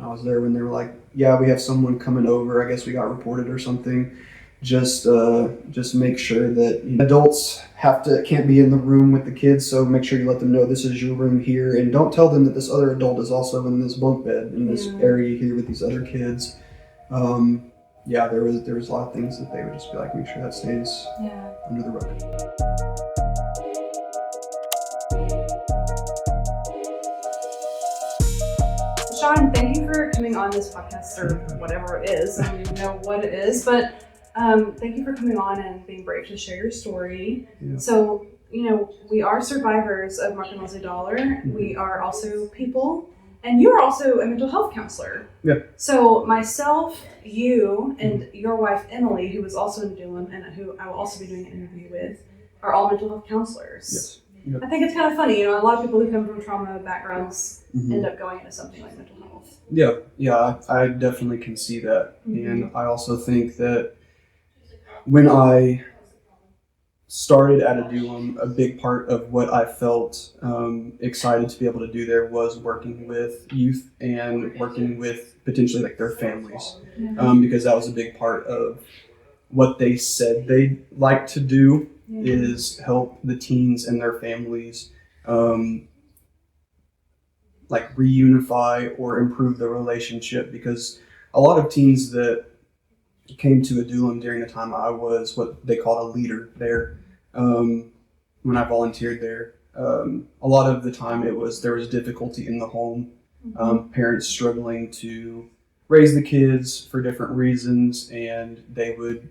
I was there when they were like, yeah, we have someone coming over. I guess we got reported or something. Just make sure that adults can't be in the room with the kids. So make sure you let them know this is your room here, and don't tell them that this other adult is also in this bunk bed in this area here with these other kids. Yeah, there was a lot of things that they would just be like, make sure that stays under the rug. Shawn, thank you for coming on this podcast, or whatever it is. I don't even know what it is, but thank you for coming on and being brave to share your story. Yeah. So, we are survivors of Mark and Leslie Dollar. Mm-hmm. We are also people, and you are also a mental health counselor. Yeah. So myself, you, and your wife, Emily, who was also in Doolin and who I will also be doing an interview with, are all mental health counselors. Yes. Yep. I think it's kind of funny, a lot of people who come from trauma backgrounds end up going into something like mental health. Yeah, I definitely can see that. Mm-hmm. And I also think that when I started at Adullam, a big part of what I felt excited to be able to do there was working with youth and working with potentially like their families, because that was a big part of what they said they'd like to do is help the teens and their families like reunify or improve the relationship, because a lot of teens that came to Adullam during the time I was what they called a leader there, when I volunteered there, a lot of the time there was difficulty in the home, parents struggling to raise the kids for different reasons, and they would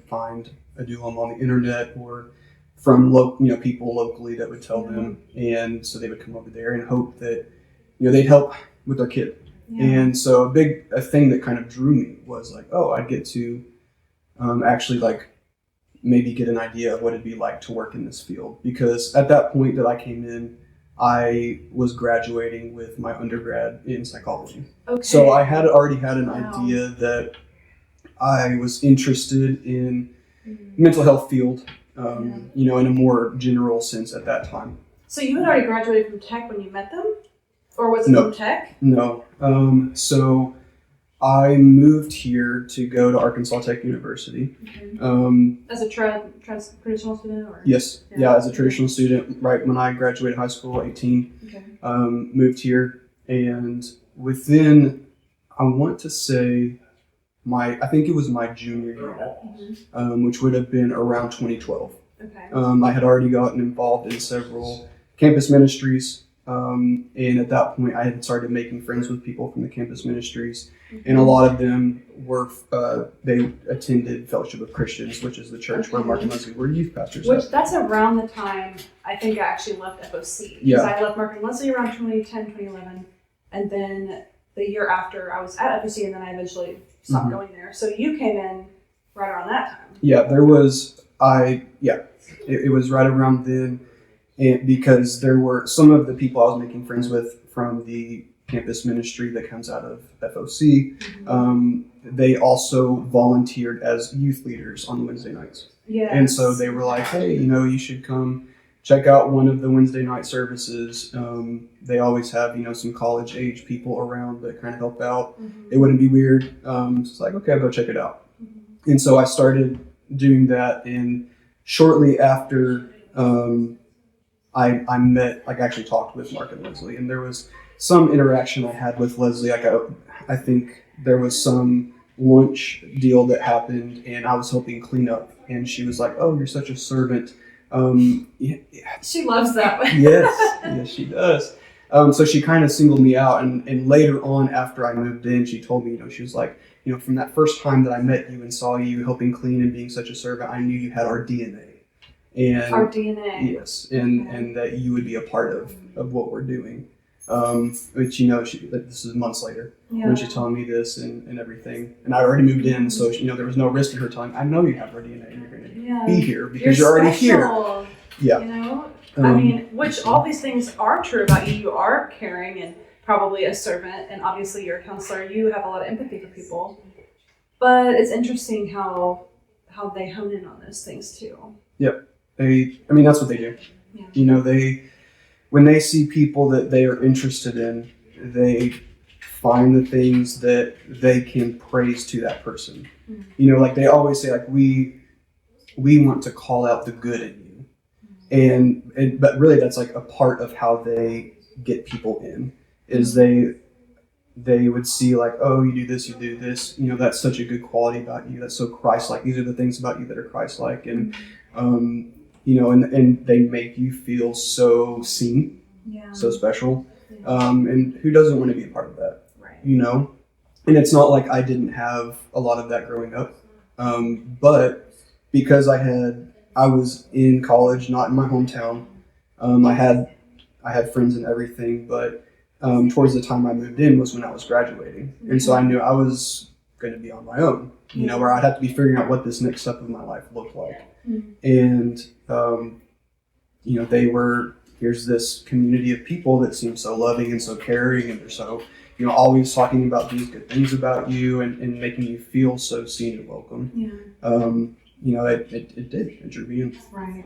find Adullam on the internet or from people locally that would tell them, and so they would come over there and hope that they'd help with their kid. And so a thing that kind of drew me was like, oh, I'd get to actually like maybe get an idea of what it'd be like to work in this field, because at that point that I came in, I was graduating with my undergrad in psychology. Okay. So I had already had an idea that I was interested in mental health field, in a more general sense at that time. So you had already graduated from tech when you met them? Or was it from tech? No. So I moved here to go to Arkansas Tech University. As a traditional student? Or? Yes. Yeah, as a traditional student, right when I graduated high school, 18. Okay. Moved here, and within, I want to say, I think it was my junior year, which would have been around 2012. Okay. I had already gotten involved in several campus ministries, and at that point I had started making friends with people from the campus ministries, and a lot of them were, they attended Fellowship of Christians, which is the church where Mark and Leslie were youth pastors. That's around the time I think I actually left FOC. Because I left Mark and Leslie around 2010, 2011, and then the year after I was at FOC, and then I eventually stopped going there. So you came in right around that time. Yeah, it was right around then, and because there were some of the people I was making friends with from the campus ministry that comes out of FOC, they also volunteered as youth leaders on Wednesday nights. Yes. And so they were like, hey, you should come check out one of the Wednesday night services. They always have, some college age people around that kind of help out. It wouldn't be weird. So it's like, okay, I'll go check it out. And so I started doing that, and shortly after I met, like, actually talked with Mark and Leslie, and there was some interaction I had with Leslie. Like, I think there was some lunch deal that happened, and I was helping clean up, and she was like, oh, you're such a servant. She loves that way. Yes, she does. So she kind of singled me out, and later on, after I moved in, she told me, she was like, from that first time that I met you and saw you helping clean and being such a servant, I knew you had our DNA. And our DNA. Yes, and that you would be a part of what we're doing. Which, this is months later when she's telling me this and everything. And I already moved in, so, there was no risk in her telling, I know you have our DNA and you're going to be here because you're already here. Yeah. Which all these things are true about you. You are caring and probably a servant, and obviously you're a counselor. You have a lot of empathy for people. But it's interesting how they hone in on those things too. Yep. That's what they do. Yeah. When they see people that they are interested in, they find the things that they can praise to that person. You know, like they always say, like we want to call out the good in you, but really that's like a part of how they get people in, is they would see like, oh, you do this, you know, that's such a good quality about you, that's so Christ-like, these are the things about you that are Christ-like, and you know, and they make you feel so seen, so special, and who doesn't want to be a part of that, right? You know, and it's not like I didn't have a lot of that growing up, but because I was in college, not in my hometown, I had friends and everything, but towards the time I moved in was when I was graduating. And so I knew I was going to be on my own, you know, where I'd have to be figuring out what this next step of my life looked like. And, you know, here's this community of people that seem so loving and so caring, and they're so, you know, always talking about these good things about you and making you feel so seen and welcome. You know, it drew me in. Right.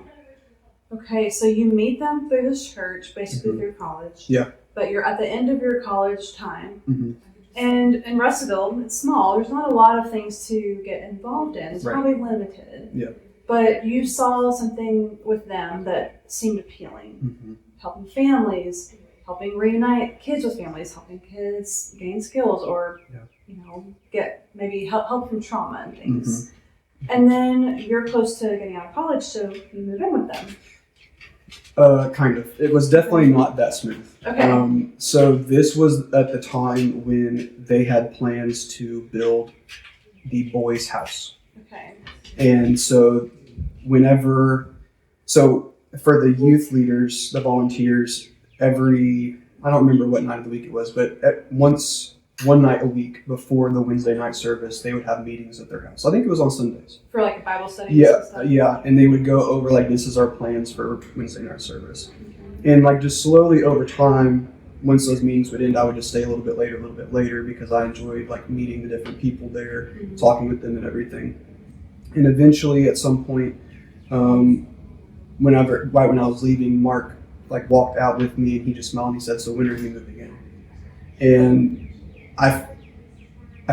Okay, so you meet them through this church, basically through college. Yeah. But you're at the end of your college time. And in Russellville, it's small. There's not a lot of things to get involved in. It's probably limited. Yeah. But you saw something with them that seemed appealing. Helping families, helping reunite kids with families, helping kids gain skills, or you know, get maybe help from trauma and things. And then you're close to getting out of college, so you move in with them. Kind of. It was definitely not that smooth. Okay. So this was at the time when they had plans to build the boys' house. Okay. And so for the youth leaders, the volunteers, I don't remember what night of the week it was, but one night a week before the Wednesday night service, they would have meetings at their house. I think it was on Sundays. For like a Bible study? Yeah. And they would go over like, this is our plans for Wednesday night service. And like just slowly over time, once those meetings would end, I would just stay a little bit later because I enjoyed like meeting the different people there, talking with them and everything. And eventually at some point, right when I was leaving, Mark like walked out with me and he just smiled and he said, "So when are you moving in?" And I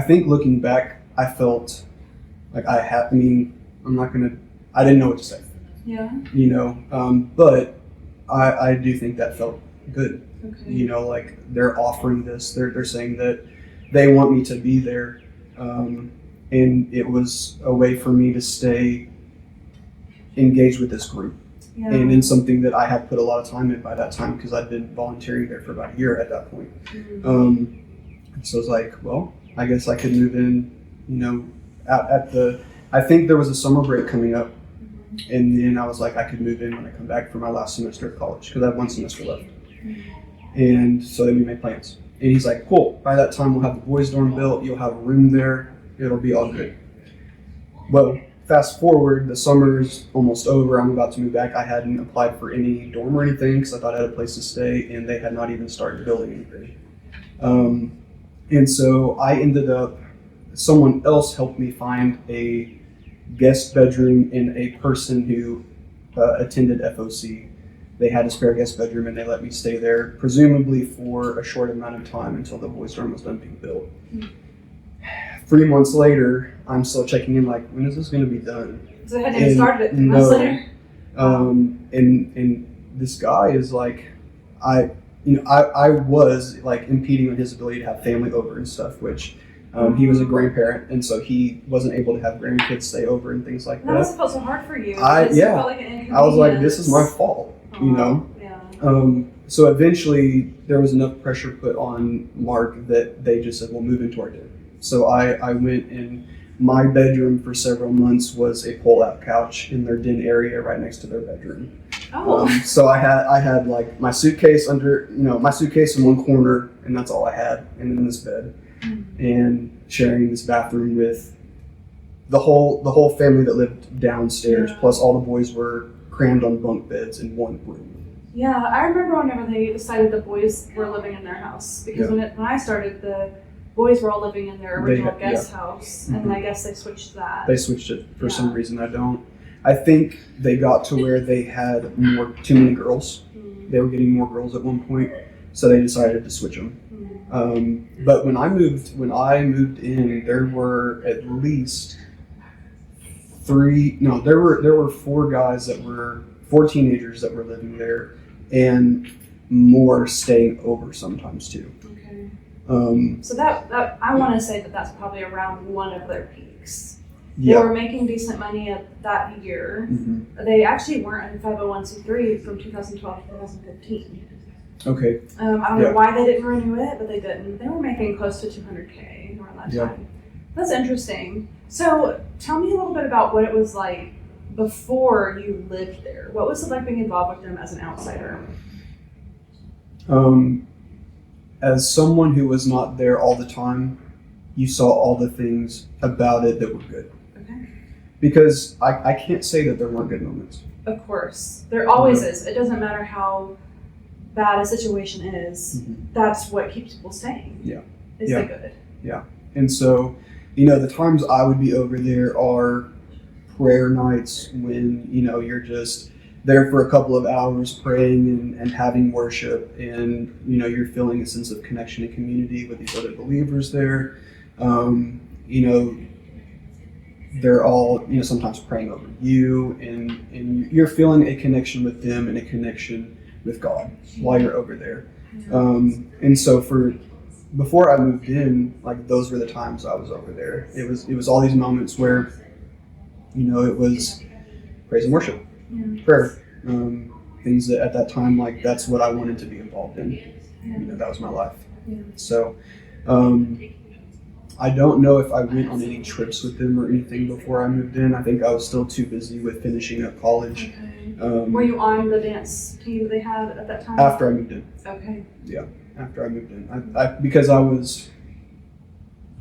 think looking back, I felt like I didn't know what to say. Yeah. You know, but I do think that felt good. Okay. You know, like they're offering this, they're saying that they want me to be there. And it was a way for me to stay engaged with this group. Yeah. And in something that I had put a lot of time in by that time, because I'd been volunteering there for about a year at that point. So I was like, well, I guess I could move in, you know, I think there was a summer break coming up, and then I was like, I could move in when I come back for my last semester of college, because I had one semester left. And so then we made plans. And he's like, cool, by that time we'll have the boys' dorm built, you'll have a room there, it'll be all good. Well, fast forward, the summer's almost over, I'm about to move back. I hadn't applied for any dorm or anything, because I thought I had a place to stay, and they had not even started building anything. And so I ended up, someone else helped me find a guest bedroom in a person who attended FOC. They had a spare guest bedroom and they let me stay there, presumably for a short amount of time until the boys' dorm was done being built. 3 months later, I'm still checking in like, when is this going to be done? So they hadn't even started it 3 months later? And this guy is like, I was like impeding on his ability to have family over and stuff, which he was a grandparent, and so he wasn't able to have grandkids stay over and things like that. That must have felt so hard for you. I felt like an inconvenience. was like, this is my fault, you know? Yeah. So eventually there was enough pressure put on Mark that they just said, we'll move into our den. So I went, and my bedroom for several months was a pull-out couch in their den area right next to their bedroom. Oh. So I had like my suitcase my suitcase in one corner, and that's all I had, and then this bed, and sharing this bathroom with the whole family that lived downstairs. Yeah. Plus all the boys were crammed on bunk beds in one room. Yeah, I remember whenever they decided the boys were living in their house, because when I started, the boys were all living in their original guest house, and I guess they switched that. They switched it for some reason. I think they got to where they had too many girls. They were getting more girls at one point, so they decided to switch them. But when I moved in, there were at least there were four teenagers that were living there, and more staying over sometimes too. Okay. So that I want to say that's probably around one of their peaks. yeah. They were making decent money at that year. Mm-hmm. They actually weren't in 501c3 from 2012 to 2015. Okay. I don't know why they didn't renew it, but they didn't. They were making close to $200K around that time. That's interesting. So tell me a little bit about what it was like before you lived there. What was it like being involved with them as an outsider? As someone who was not there all the time, you saw all the things about it that were good. Okay. Because I can't say that there weren't good moments. Of course. There always is. It doesn't matter how bad a situation is. Mm-hmm. That's what keeps people staying. Yeah. Is the good. Yeah. And so, the times I would be over there are prayer nights when, you're just there for a couple of hours praying and having worship, and, you're feeling a sense of connection and community with these other believers there. They're all, sometimes praying over you, and you're feeling a connection with them and a connection with God while you're over there. And so before I moved in, like, those were the times I was over there. It was all these moments where, it was praise and worship, prayer, things that at that time, like, that's what I wanted to be involved in. That was my life. So, I don't know if I went on any trips with them or anything before I moved in. I think I was still too busy with finishing up college. Okay. Were you on the dance team they had at that time? After I moved in. Okay. Yeah, after I moved in. I because I was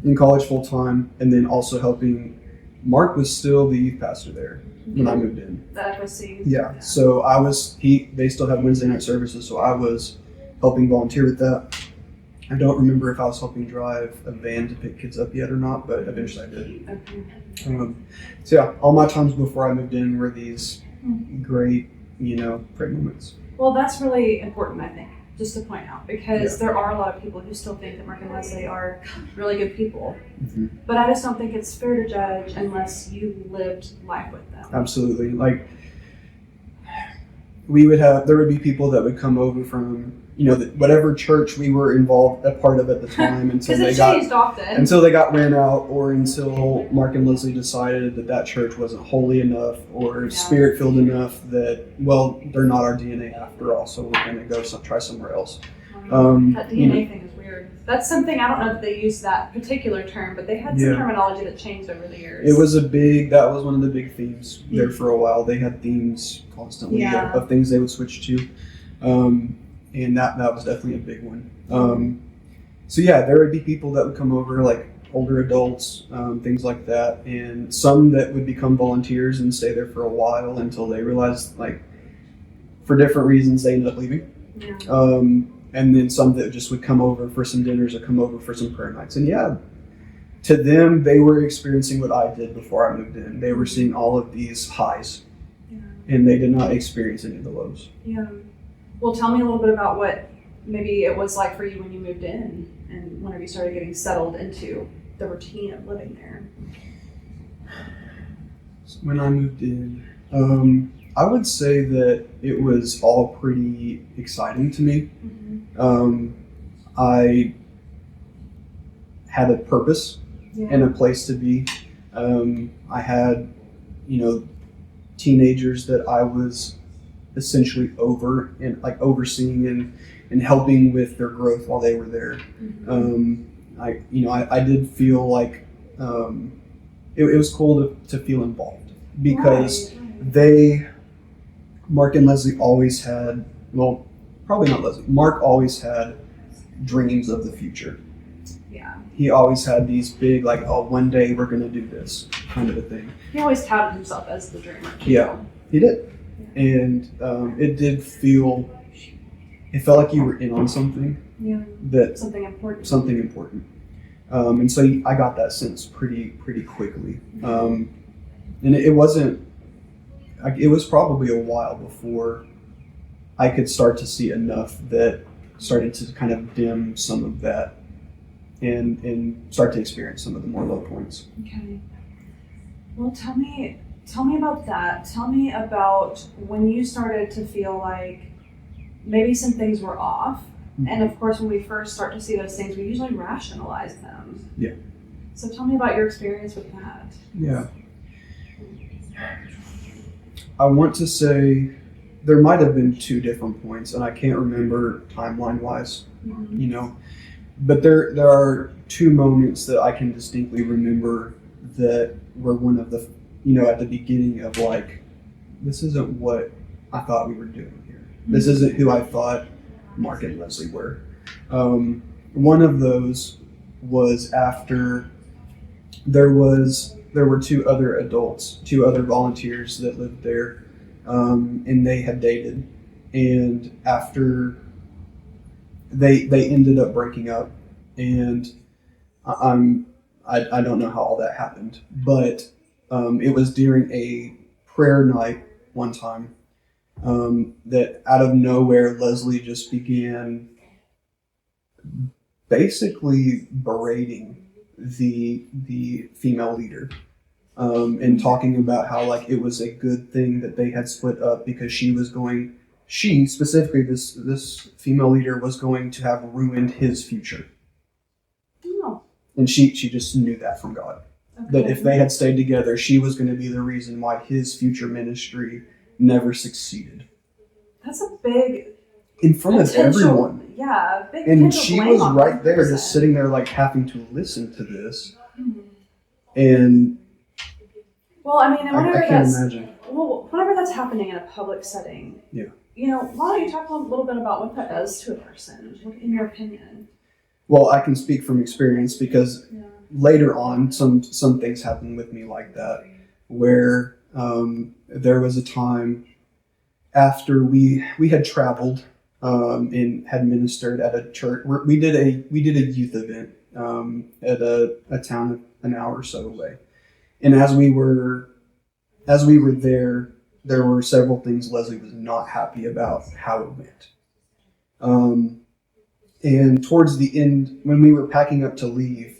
in college full time, and then also helping. Mark was still the youth pastor there when I moved in. That FSC. Yeah, so they still have Wednesday night services, so I was helping volunteer with that. I don't remember if I was helping drive a van to pick kids up yet or not, but eventually I did. Okay. So yeah, all my times before I moved in were these great, prayer moments. Well, that's really important, I think, just to point out, because there are a lot of people who still think that Mark and Leslie are really good people. Mm-hmm. But I just don't think it's fair to judge unless you lived life with them. Absolutely. Like, there would be people that would come over from, whatever church we were a part of at the time until they got ran out, or until Mark and Leslie decided that church wasn't holy enough or spirit filled enough that, well, they're not our DNA after all, so we're going to go try somewhere else. That DNA thing is weird. That's something, I don't know if they use that particular term, but they had some terminology that changed over the years. That was one of the big themes there for a while. They had themes constantly of things they would switch to. And that was definitely a big one. So there would be people that would come over, like older adults, things like that, and some that would become volunteers and stay there for a while until they realized, like, for different reasons, they ended up leaving. Yeah. And then some that just would come over for some dinners or come over for some prayer nights. And to them, they were experiencing what I did before I moved in. They were seeing all of these highs, and they did not experience any of the lows. Yeah. Well, tell me a little bit about what maybe it was like for you when you moved in and whenever you started getting settled into the routine of living there. When I moved in, I would say that it was all pretty exciting to me. Mm-hmm. I had a purpose and a place to be. I had, teenagers that I was essentially overseeing and helping with their growth while they were there. Mm-hmm. I did feel like it was cool to feel involved, because Mark and Leslie always had, well, probably not Leslie, Mark always had dreams of the future. Yeah. He always had these big, like, oh, one day we're going to do this kind of a thing. He always touted himself as the dreamer. Yeah, he did. And it felt like you were in on something. Yeah. Something important. And so I got that sense pretty quickly. And it was probably a while before I could start to see enough that started to kind of dim some of that and start to experience some of the more low points. Okay. Well, tell me about that. Tell me about when you started to feel like maybe some things were off. Mm-hmm. And of course, when we first start to see those things, we usually rationalize them. Yeah. So tell me about your experience with that. Yeah. I want to say there might have been 2 different points, and I can't remember timeline-wise, but there are 2 moments that I can distinctly remember that were one of the, at the beginning of like, this isn't what I thought we were doing here. This isn't who I thought Mark and Leslie were. One of those was after there were 2 other adults, 2 other volunteers that lived there, and they had dated, and after they ended up breaking up, and I don't know how all that happened, but it was during a prayer night one time that out of nowhere Leslie just began basically berating the female leader, and talking about how like it was a good thing that they had split up because she specifically this female leader was going to have ruined his future. Oh. And she just knew that from God. Okay. That if they had stayed together, she was going to be the reason why his future ministry never succeeded. That's a big in front of everyone. Yeah, big. And she was right there, just sitting there, like having to listen to this. Mm-hmm. And well, I mean, I can't imagine. Well, whenever that's happening in a public setting, yeah. Why don't you talk a little bit about what that does to a person, in your opinion? Well, I can speak from experience because later on, some things happened with me like that, where there was a time after we had traveled and had ministered at a church. We did a youth event at a town an hour or so away, and as we were there were several things Leslie was not happy about how it went. And towards the end, when we were packing up to leave,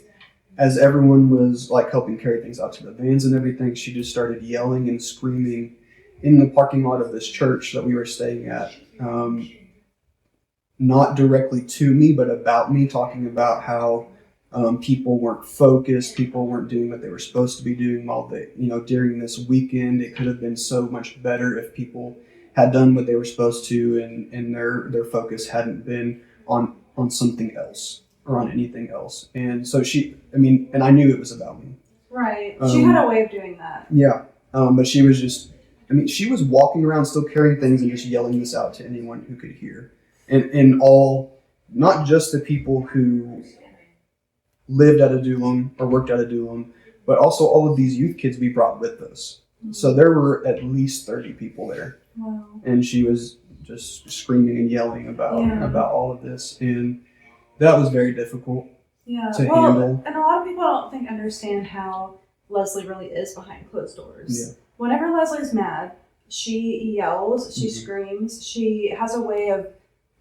as everyone was like helping carry things out to the vans and everything, she just started yelling and screaming in the parking lot of this church that we were staying at. Not directly to me, but about me, talking about how people weren't focused, people weren't doing what they were supposed to be doing while they, during this weekend. It could have been so much better if people had done what they were supposed to, and their focus hadn't been on something else or on anything else. And so and I knew it was about me. Right. She had a way of doing that. Yeah. But she was just, she was walking around still carrying things and just yelling this out to anyone who could hear. And all, not just the people who lived at Adullam or worked at Adullam, but also all of these youth kids we brought with us. Mm-hmm. So there were at least 30 people there. Wow. And she was just screaming and yelling about all of this. And that was very difficult to handle. And a lot of people I don't think understand how Leslie really is behind closed doors. Yeah. Whenever Leslie's mad, she yells, she screams, she has a way of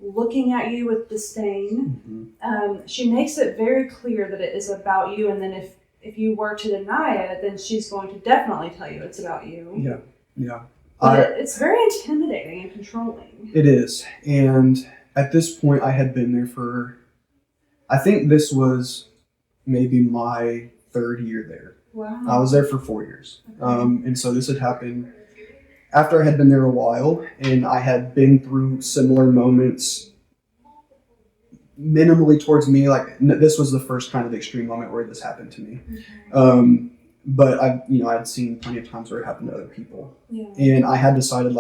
looking at you with disdain. Mm-hmm. She makes it very clear that it is about you, and then if you were to deny it, then she's going to definitely tell you it's about you. Yeah. It's very intimidating and controlling. It is. And at this point, I had been there for, I think this was maybe my 3rd year there. Wow. I was there for 4 years. Okay. And so this had happened after I had been there a while, and I had been through similar moments minimally towards me. Like, this was the first kind of extreme moment where this happened to me. Okay. But I'd seen plenty of times where it happened to other people. Yeah. And I had decided,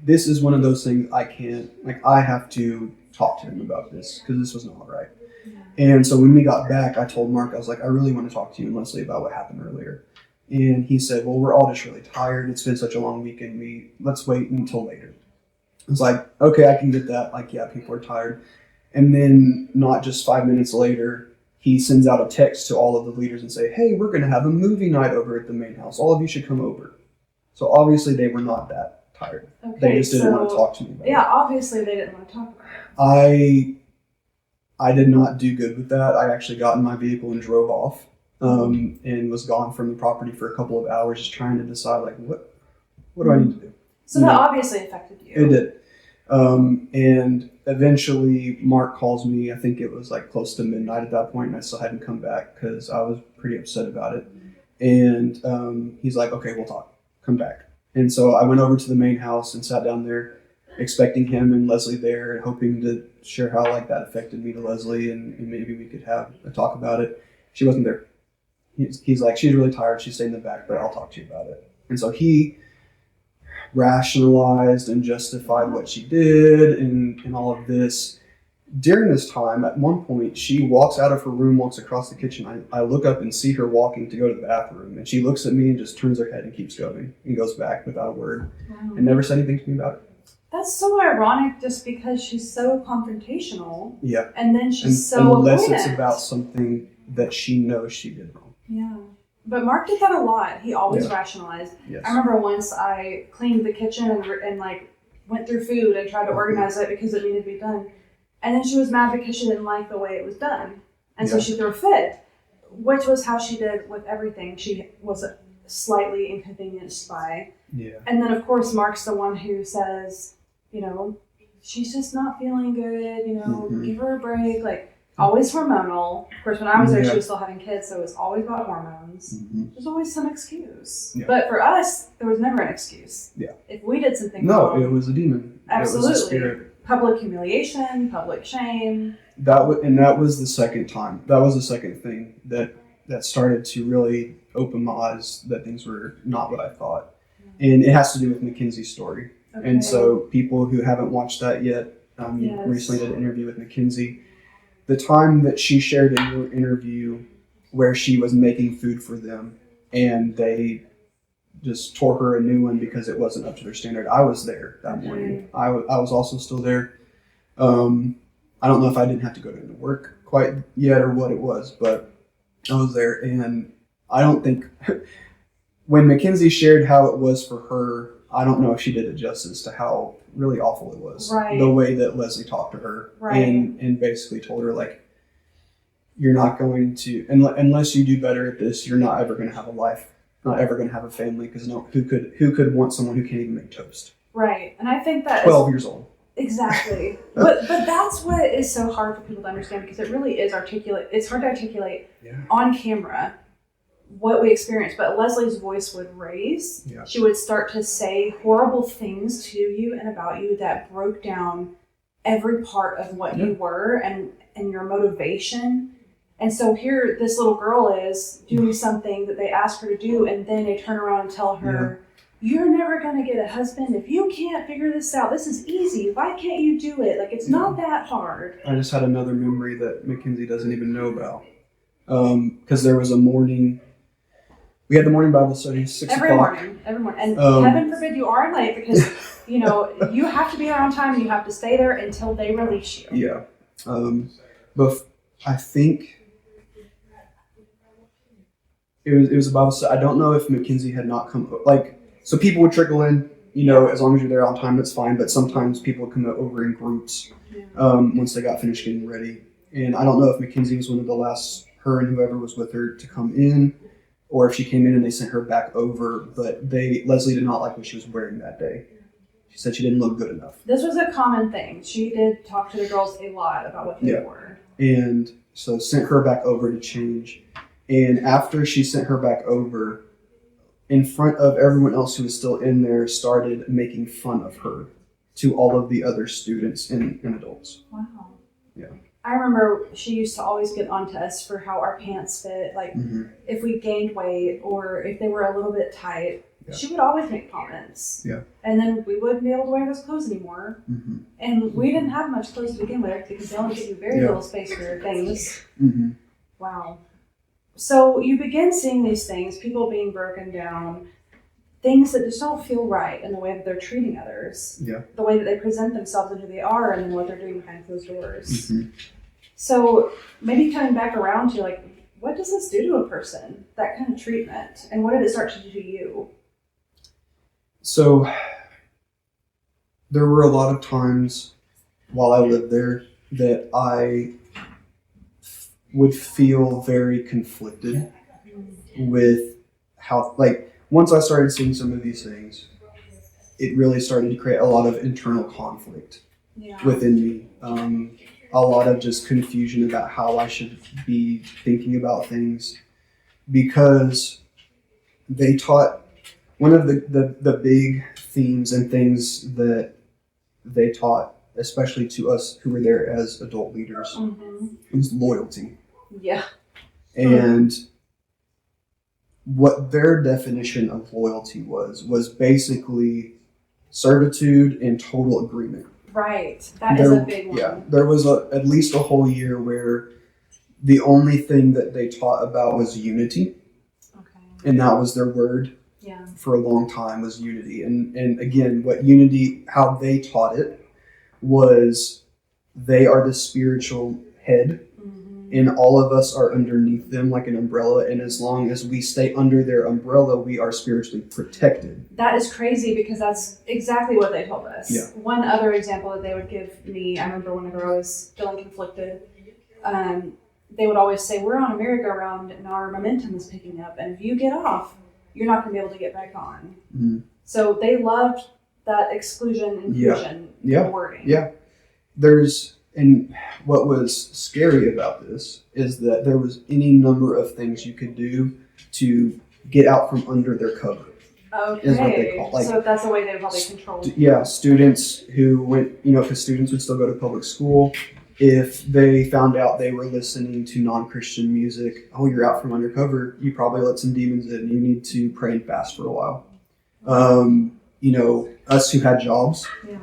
this is one of those things I have to talk to him about this, because this was not right. Yeah. And so when we got back, I told Mark, I was like, I really want to talk to you and Leslie about what happened earlier. And he said, well, we're all just really tired. It's been such a long weekend. Let's wait until later. I was like, okay, I can get that. People are tired. And then not just 5 minutes later, he sends out a text to all of the leaders and say, hey, we're going to have a movie night over at the main house. All of you should come over. So obviously they were not that tired. Okay, They just didn't want to talk to me about it. Yeah, obviously they didn't want to talk about it. I did not do good with that. I actually got in my vehicle and drove off, and was gone from the property for a couple of hours, just trying to decide like what do I need to do. So that obviously affected you. It did. And eventually Mark calls me. I think it was like close to midnight at that point, and I still hadn't come back because I was pretty upset about it. And he's like, okay, we'll talk. Come back. And so I went over to the main house and sat down there, expecting him and Leslie there, and hoping to share how like that affected me to Leslie, and maybe we could have a talk about it. She wasn't there. He's like, she's really tired. She stayed in the back, but I'll talk to you about it. And so he rationalized and justified what she did and all of this. During this time, at one point, she walks out of her room, walks across the kitchen. I look up and see her walking to go to the bathroom, and she looks at me and just turns her head and keeps going and goes back without a word. Wow. And never said anything to me about it. That's so ironic, just because she's so confrontational. Yeah. And then she's so unless avoidant. it's about something that she knows she did wrong. Yeah. But Mark did that a lot. He always rationalized. Yes. I remember once I cleaned the kitchen and like went through food and tried to organize it because it needed to be done. And then she was mad because she didn't like the way it was done. And so she threw a fit, which was how she did with everything. She was slightly inconvenienced by. Yeah. And then, of course, Mark's the one who says, you know, she's just not feeling good, you know, give her a break. Like, always hormonal. Of course, when I was there, she was still having kids, so it was always about hormones. There's always some excuse. Yeah. But for us, there was never an excuse. Yeah. If we did something wrong. It was a demon. Absolutely. It was a spirit. Public humiliation, public shame. That was the second time. That was the second thing that started to really open my eyes that things were not what I thought. And it has to do with Mackenzie's story. Okay. And so people who haven't watched that yet, recently did an interview with Mackenzie. The time that she shared in your interview where she was making food for them and they just tore her a new one because it wasn't up to their standard. I was there that morning. I was also still there. I don't know if I didn't have to go to work quite yet or what it was, but I was there. And I don't think when Mackenzie shared how it was for her, I don't know if she did it justice to how really awful it was. Right. The way that Leslie talked to her and basically told her, like, you're not going to, unless you do better at this, you're not ever going to have a life. Not ever going to have a family, because who could want someone who can't even make toast? Right, and I think that 12 years old. Exactly, but that's what is so hard for people to understand, because it really is articulate. It's hard to articulate on camera what we experience. But Leslie's voice would raise. Yeah. She would start to say horrible things to you and about you that broke down every part of what you were and your motivation. And so here this little girl is doing something that they asked her to do, and then they turn around and tell her, you're never going to get a husband if you can't figure this out. This is easy. Why can't you do it? Like, it's not that hard. I just had another memory that Mackenzie doesn't even know about. Because there was a morning, we had the morning Bible study, 6 o'clock. Every morning. And heaven forbid you are late, because, you know, you have to be there on time and you have to stay there until they release you. Yeah. But I think it was a Bible study. I don't know if Mackenzie had not come, like, so people would trickle in, you know, as long as you're there on time, that's fine. But sometimes people would come over in groups once they got finished getting ready. And I don't know if Mackenzie was one of the last, her and whoever was with her, to come in, or if she came in and they sent her back over. But Leslie did not like what she was wearing that day. She said she didn't look good enough. This was a common thing. She did talk to the girls a lot about what they wore. And so sent her back over to change. And after she sent her back over, in front of everyone else who was still in there, started making fun of her to all of the other students and adults. Wow. Yeah. I remember she used to always get onto us for how our pants fit. Like, if we gained weight or if they were a little bit tight, she would always make comments. Yeah. And then we wouldn't be able to wear those clothes anymore. And we didn't have much clothes to begin with, because they only give you very little space for your things. Wow. So you begin seeing these things, people being broken down, things that just don't feel right in the way that they're treating others, the way that they present themselves and who they are, and then what they're doing behind closed doors. So maybe coming back around to, like, what does this do to a person, that kind of treatment, and what did it start to do to you? So there were a lot of times while I lived there that I would feel very conflicted with how, like, once I started seeing some of these things, it really started to create a lot of internal conflict within me. A lot of just confusion about how I should be thinking about things, because they taught one of the big themes and things that they taught, especially to us who were there as adult leaders, was loyalty. Yeah. And what their definition of loyalty was basically servitude and total agreement. Right. That is a big one. Yeah. There was at least a whole year where the only thing that they taught about was unity. Okay. And that was their word. Yeah. For a long time was unity. And again, what unity, how they taught it was they are the spiritual head, and all of us are underneath them like an umbrella, and as long as we stay under their umbrella, we are spiritually protected. That is crazy, because that's exactly what they told us. Yeah. One other example that they would give me, I remember whenever I was feeling conflicted, they would always say, we're on a merry-go-round and our momentum is picking up, and if you get off, you're not going to be able to get back on. Mm-hmm. So they loved that exclusion inclusion wording. Yeah. And what was scary about this is that there was any number of things you could do to get out from under their cover. Okay. Is what they call, like, so that's the way they probably controlled. Students who went, because students would still go to public school. If they found out they were listening to non-Christian music, you're out from undercover. You probably let some demons in. You need to pray and fast for a while. Us who had jobs. Yeah.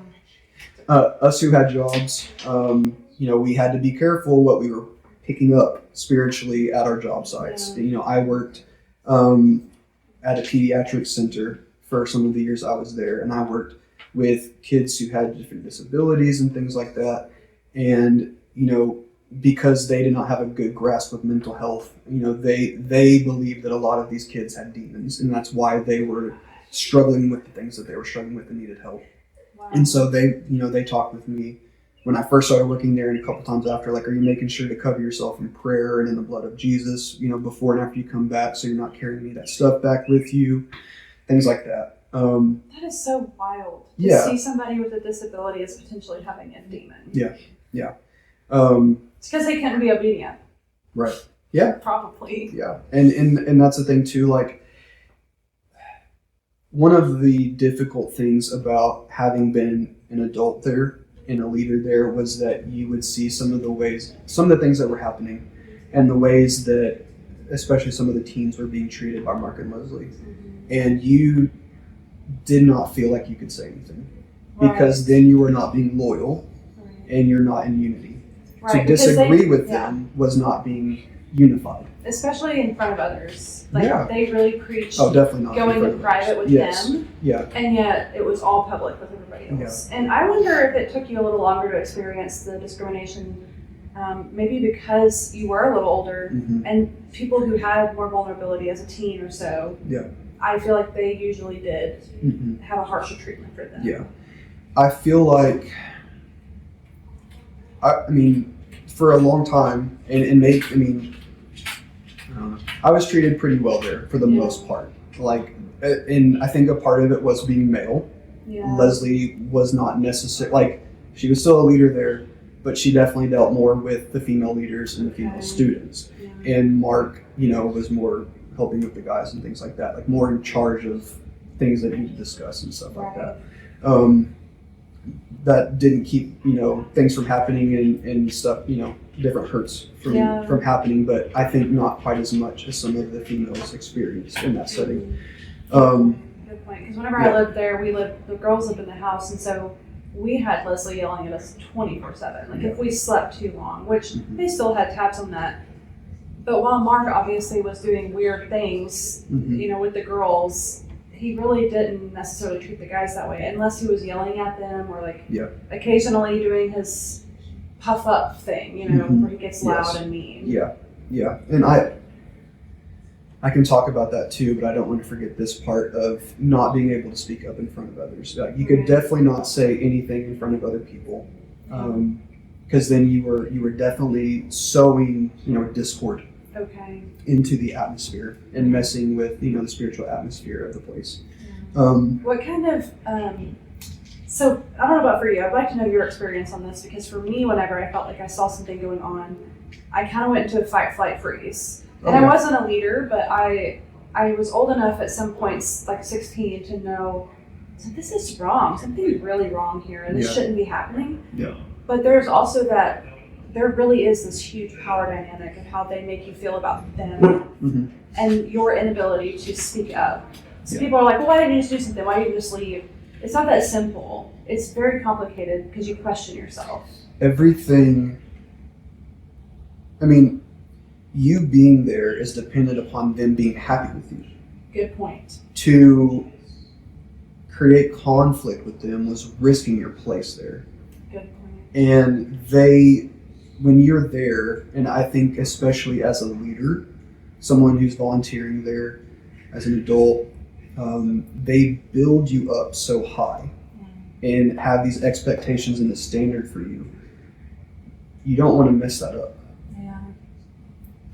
We had to be careful what we were picking up spiritually at our job sites. Yeah. I worked at a pediatric center for some of the years I was there, and I worked with kids who had different disabilities and things like that. And, because they did not have a good grasp of mental health, they believed that a lot of these kids had demons, and that's why they were struggling with the things that they were struggling with and needed help. Wow. And so they talked with me when I first started working there, and a couple times after, like, are you making sure to cover yourself in prayer and in the blood of Jesus, before and after you come back, so you're not carrying any of that stuff back with you, things like that. That is so wild to see somebody with a disability as potentially having a demon. Yeah. It's because they couldn't be obedient. Right. Yeah. Probably. Yeah. And that's the thing too, like, one of the difficult things about having been an adult there and a leader there was that you would see some of the things that were happening, and the ways that especially some of the teens were being treated by Mark and Leslie. Mm-hmm. And you did not feel like you could say anything, because then you were not being loyal, and you're not in unity. To disagree with them was not being unified. Especially in front of others. They really preached definitely not going to private with them. Yeah. And yet it was all public with everybody else. Yeah. And I wonder if it took you a little longer to experience the discrimination, maybe because you were a little older, and people who had more vulnerability as a teen or so, I feel like they usually did have a harsher treatment for them. Yeah. I feel like, for a long time, I was treated pretty well there for the most part. And I think a part of it was being male. Yeah. Leslie was not necessarily, she was still a leader there, but she definitely dealt more with the female leaders and the female students. Yeah. And Mark, was more helping with the guys and things like that, more in charge of things that you need to discuss and stuff like that. That didn't keep, things from happening and stuff, different hurts from happening, but I think not quite as much as some of the females experienced in that setting. Good point, because whenever I lived there, the girls lived in the house, and so we had Leslie yelling at us 24/7, if we slept too long, which they still had tabs on that. But while Mark obviously was doing weird things, with the girls, he really didn't necessarily treat the guys that way, unless he was yelling at them or occasionally doing his puff up thing, where he gets loud and mean. Yeah. And I can talk about that too, but I don't want to forget this part of not being able to speak up in front of others. Like, you could definitely not say anything in front of other people, because then you were definitely sowing, discord into the atmosphere and messing with, the spiritual atmosphere of the place. What kind of so I don't know about for you. I'd like to know your experience on this, because for me, whenever I felt like I saw something going on, I kind of went into a fight, flight, freeze. And I wasn't a leader, but I was old enough at some points, like 16, to know this is wrong. Something's really wrong here, and this shouldn't be happening. Yeah. But there's also that there really is this huge power dynamic of how they make you feel about them and your inability to speak up. So people are like, well, why didn't you just do something? Why didn't you just leave? It's not that simple. It's very complicated because you question yourself. Everything, you being there is dependent upon them being happy with you. Good point. To create conflict with them was risking your place there. Good point. And when you're there, and I think especially as a leader, someone who's volunteering there as an adult, they build you up so high and have these expectations and a standard for you. You don't want to mess that up. Yeah.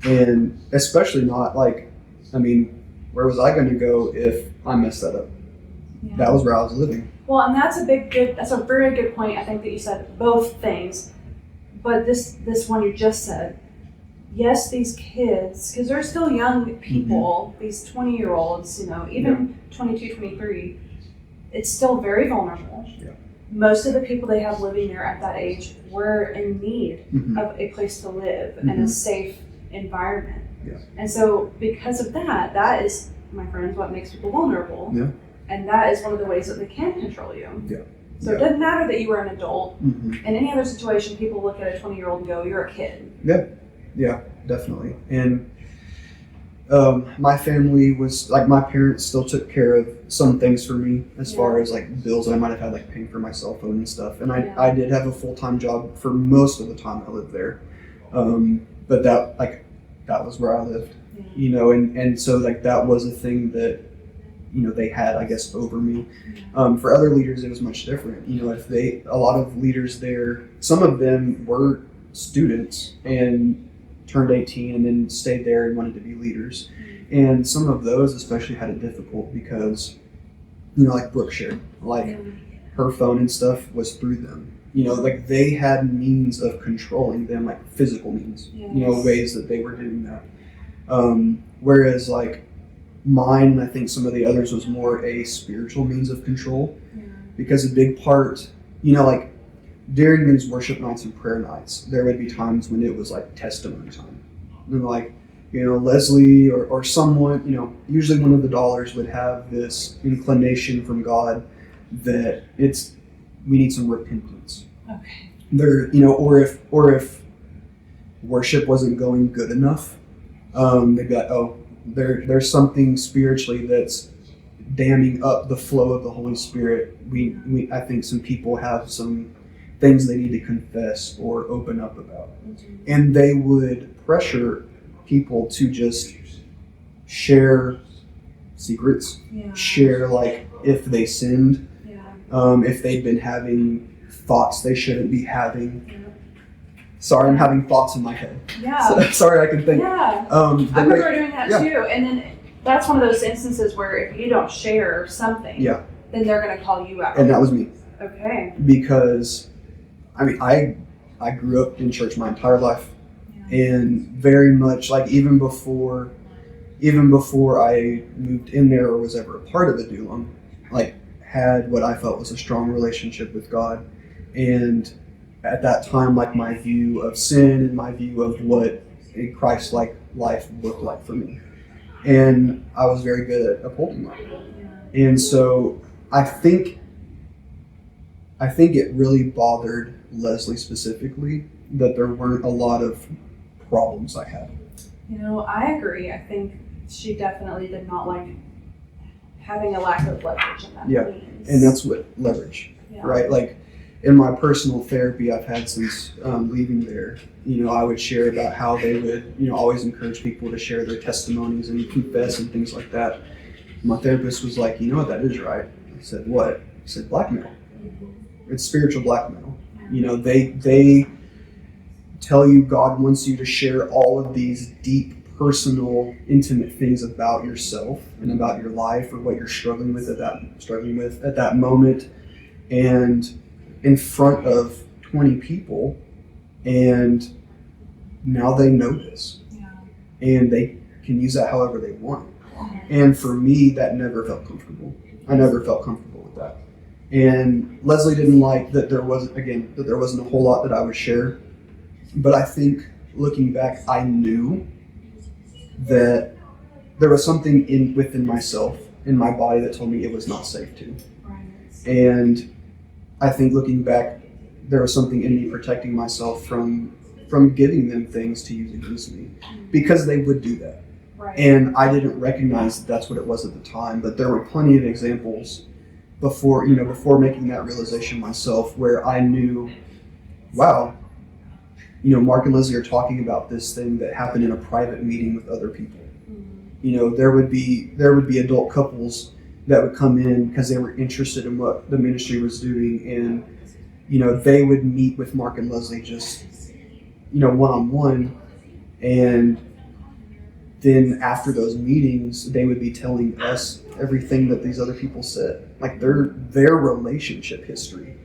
And especially not where was I going to go if I messed that up? Yeah. That was where I was living. Well, and that's a very good point. I think that you said both things, but this one you just said, yes, these kids, because they're still young people, these 20-year-olds, even 22, 23, it's still very vulnerable. Yeah. Most of the people they have living there at that age were in need of a place to live and a safe environment. Yeah. And so because of that is, my friends, what makes people vulnerable. Yeah. And that is one of the ways that they can control you. Yeah. So it doesn't matter that you were an adult. In any other situation, people look at a 20-year-old and go, you're a kid. Yeah. Yeah, definitely. And my family was, my parents still took care of some things for me as far as, bills that I might have had, paying for my cell phone and stuff. And I did have a full-time job for most of the time I lived there. But that was where I lived, and so, that was a thing that, they had, I guess, over me. For other leaders, it was much different. A lot of leaders there, some of them were students and turned 18 and then stayed there and wanted to be leaders. And some of those especially had it difficult because, Brooke shared, her phone and stuff was through them. They had means of controlling them, physical means, ways that they were doing that. Whereas mine, and I think some of the others, was more a spiritual means of control, because a big part, during these worship nights and prayer nights, there would be times when it was testimony time. And Leslie or someone, usually one of the dollars would have this inclination from God that we need some repentance. Okay. There, or if worship wasn't going good enough, they'd be like, oh, there's something spiritually that's damming up the flow of the Holy Spirit. I think some people have some things they need to confess or open up about. And they would pressure people to just share secrets, share if they sinned, if they'd been having thoughts they shouldn't be having. Sorry, I'm having thoughts in my head. Yeah. So, sorry, I can think. Yeah. I remember doing that too. And then that's one of those instances where if you don't share something, then they're going to call you out. And that was me. Okay. Because, I grew up in church my entire life. And very much, even before I moved in there or was ever a part of the Dulam, had what I felt was a strong relationship with God. And at that time, my view of sin and my view of what a Christ-like life looked like for me. And I was very good at upholding that. And so I think it really bothered Leslie specifically that there weren't a lot of problems I had. I agree. I think she definitely did not like having a lack of leverage in that means. And that's what leverage, right? in my personal therapy I've had since leaving there, I would share about how they would, always encourage people to share their testimonies and confess and things like that. My therapist was like, you know what, that is right. I said, what? He said, blackmail. It's spiritual blackmail. They tell you God wants you to share all of these deep, personal, intimate things about yourself and about your life or what you're struggling with at that moment, and in front of 20 people, and now they know this, and they can use that however they want. And for me, that never felt comfortable. I never felt comfortable with that. And Leslie didn't like that there wasn't a whole lot that I would share. But I think looking back, I knew that there was something within myself, in my body, that told me it was not safe to. And I think looking back, there was something in me protecting myself from giving them things to use against me, because they would do that. Right. And I didn't recognize that that's what it was at the time, but there were plenty of examples before making that realization myself, where I knew, wow, Mark and Leslie are talking about this thing that happened in a private meeting with other people. Mm-hmm. There would be adult couples that would come in because they were interested in what the ministry was doing, and they would meet with Mark and Leslie just one-on-one, and then after those meetings, they would be telling us everything that these other people said, like their relationship history,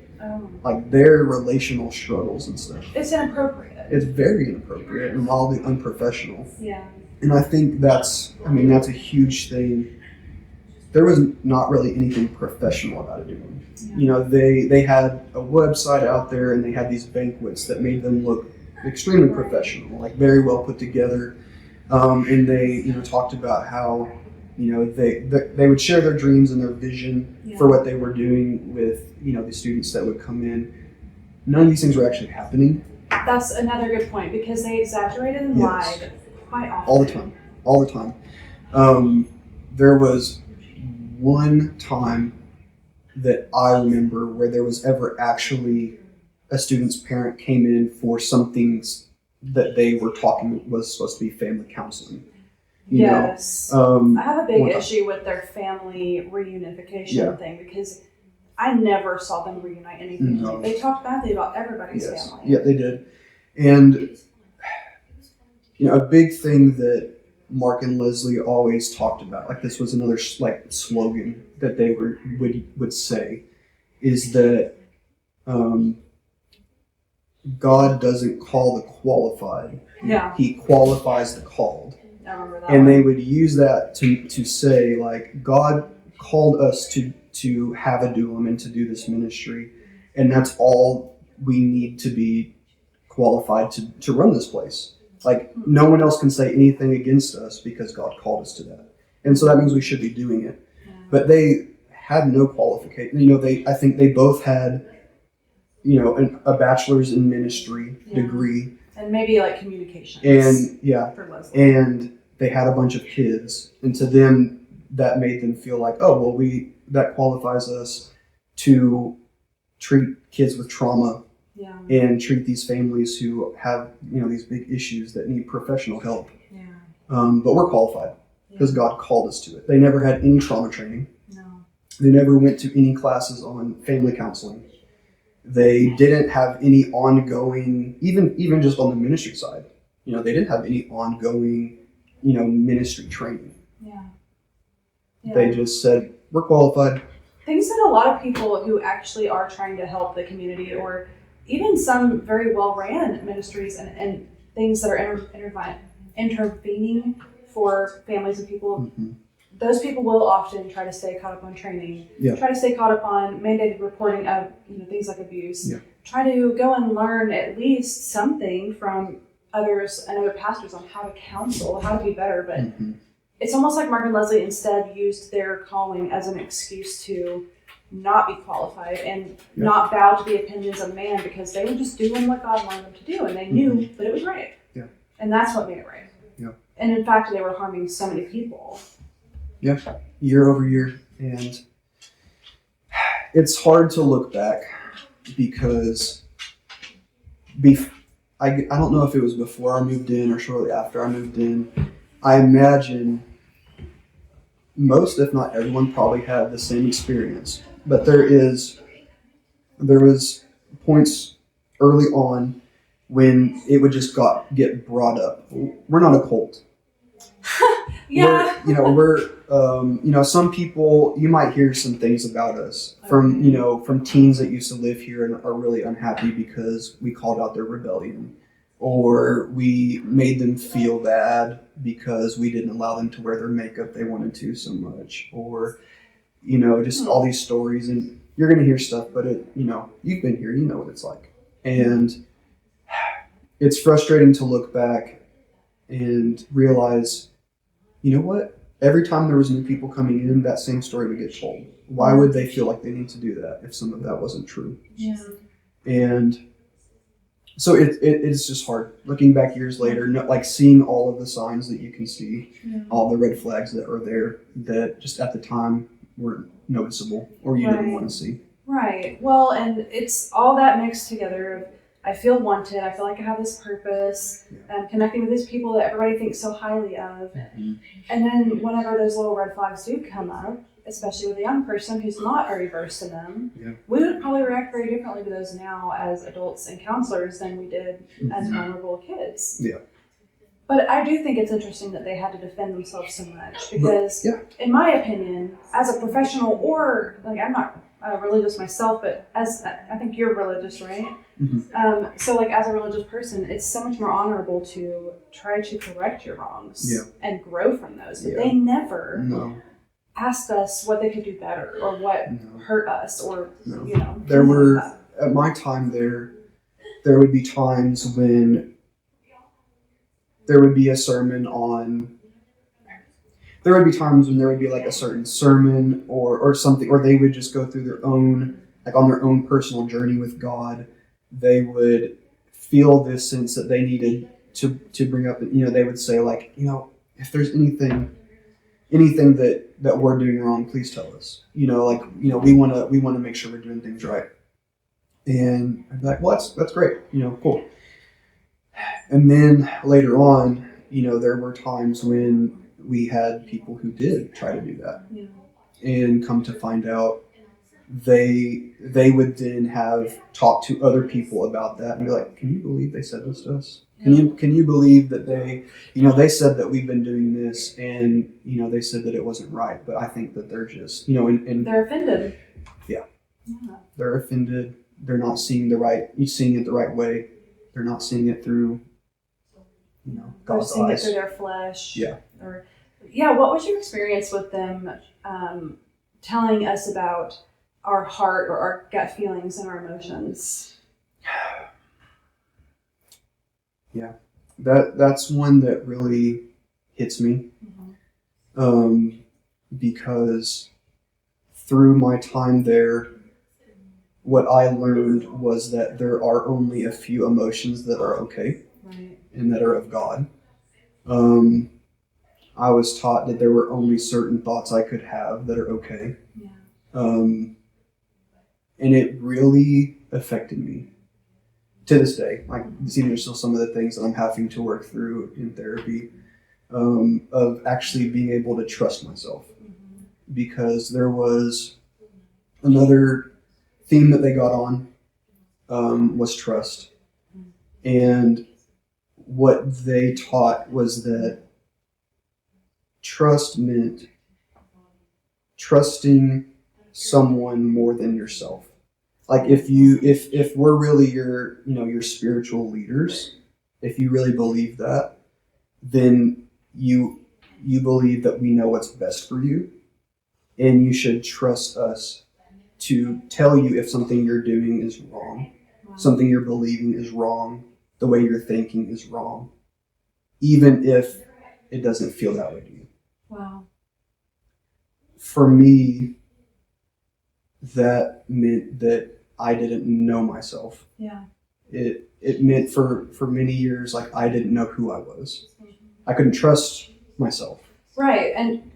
like their relational struggles and stuff. It's inappropriate. It's very inappropriate and wildly unprofessional. Yeah. And I think that's a huge thing. There was not really anything professional about it. Yeah. They had a website out there, and they had these banquets that made them look extremely professional, like very well put together. And they, talked about how, they would share their dreams and their vision for what they were doing with, the students that would come in. None of these things were actually happening. That's another good point, because they exaggerated and lied quite often. All the time. There was one time that I remember where there was ever actually a student's parent came in for something that they were talking was supposed to be family counseling. Yes. I have a big issue with their family reunification thing, because I never saw them reunite anything. No. They talked badly about everybody's family. Yeah, they did. And a big thing that Mark and Leslie always talked about, like this was another slogan that they would say, is that God doesn't call the qualified. Yeah. He qualifies the called. I remember that. And they would use that to say, like, God called us to have a duum and to do this ministry, and that's all we need to be qualified to run this place. Like, no one else can say anything against us because God called us to that. And so that means we should be doing it. Yeah. But they had no qualification. I think they both had, a bachelor's in ministry degree. And maybe like communications. And for Leslie. And they had a bunch of kids. And to them, that made them feel like, oh, well, that qualifies us to treat kids with trauma. Yeah. And treat these families who have, these big issues that need professional help. Yeah. But we're qualified because God called us to it. They never had any trauma training. No. They never went to any classes on family counseling. They didn't have any ongoing, even just on the ministry side, they didn't have any ongoing, ministry training. Yeah. They just said, we're qualified. Things that a lot of people who actually are trying to help the community, or even some very well-ran ministries and things that are intervening for families and people, those people will often try to stay caught up on training, try to stay caught up on mandated reporting of things like abuse, try to go and learn at least something from others and other pastors on how to counsel, how to be better. But it's almost like Mark and Leslie instead used their calling as an excuse to not be qualified and not bow to the opinions of man, because they were just doing what God wanted them to do, and they knew that it was right. Yeah. And that's what made it right. Yeah. And in fact, they were harming so many people. Yeah, year over year. And it's hard to look back because I don't know if it was before I moved in or shortly after I moved in. I imagine most, if not everyone, probably had the same experience. But there was points early on when it would just get brought up. We're not a cult. Yeah. We're some people, you might hear some things about us from teens that used to live here and are really unhappy because we called out their rebellion, or we made them feel bad because we didn't allow them to wear their makeup they wanted to so much, or just all these stories. And you're going to hear stuff, but you've been here, you know what it's like. And it's frustrating to look back and realize, you know what? Every time there was new people coming in, that same story would get told. Why would they feel like they need to do that if some of that wasn't true? Yeah. And so it's just hard looking back years later, like seeing all of the signs that you can see, all the red flags that are there that just at the time weren't noticeable or you didn't want to see. Right. Well, and it's all that mixed together. I feel wanted. I feel like I have this purpose. Connecting with these people that everybody thinks so highly of. Mm-hmm. And then whenever those little red flags do come up, especially with a young person who's not very versed in them, we would probably react very differently to those now as adults and counselors than we did as vulnerable kids. Yeah. But I do think it's interesting that they had to defend themselves so much because, in my opinion, as a professional or, I'm not religious myself, but as I think you're religious, right? Mm-hmm. So as a religious person, it's so much more honorable to try to correct your wrongs and grow from those. But they never asked us what they could do better or what hurt us or, There were, at my time there would be times when there would be a sermon on, there would be times when there would be like a certain sermon or something, or they would just go through their own, on their own personal journey with God. They would feel this sense that they needed to bring up, they would say if there's anything that we're doing wrong, please tell us. We want to make sure we're doing things right. And I'd be like, well, that's great. Cool. And then later on, there were times when we had people who did try to do that, and come to find out they would then have talked to other people about that and be like, can you believe they said this to us? Can you believe that they said that we've been doing this and, they said that it wasn't right, but I think that they're just, and they're offended. Yeah. They're offended. They're not seeing it the right way. They're not seeing it through, God's seeing eyes. it through their flesh. Yeah. What was your experience with them telling us about our heart or our gut feelings and our emotions? Yeah, that's one that really hits me, because through my time there, what I learned was that there are only a few emotions that are okay, and that are of God. I was taught that there were only certain thoughts I could have that are okay. And it really affected me to this day. There's still some of the things that I'm having to work through in therapy, of actually being able to trust myself. Because there was another theme that they got on, was trust. And what they taught was that trust meant trusting someone more than yourself. If we're really your spiritual leaders, if you really believe that, then you believe that we know what's best for you, and you should trust us to tell you if something you're doing is wrong, something you're believing is wrong, the way you're thinking is wrong, even if it doesn't feel that way to you. Wow. For me, that meant that I didn't know myself. Yeah. It meant for many years, I didn't know who I was. I couldn't trust myself. Right. And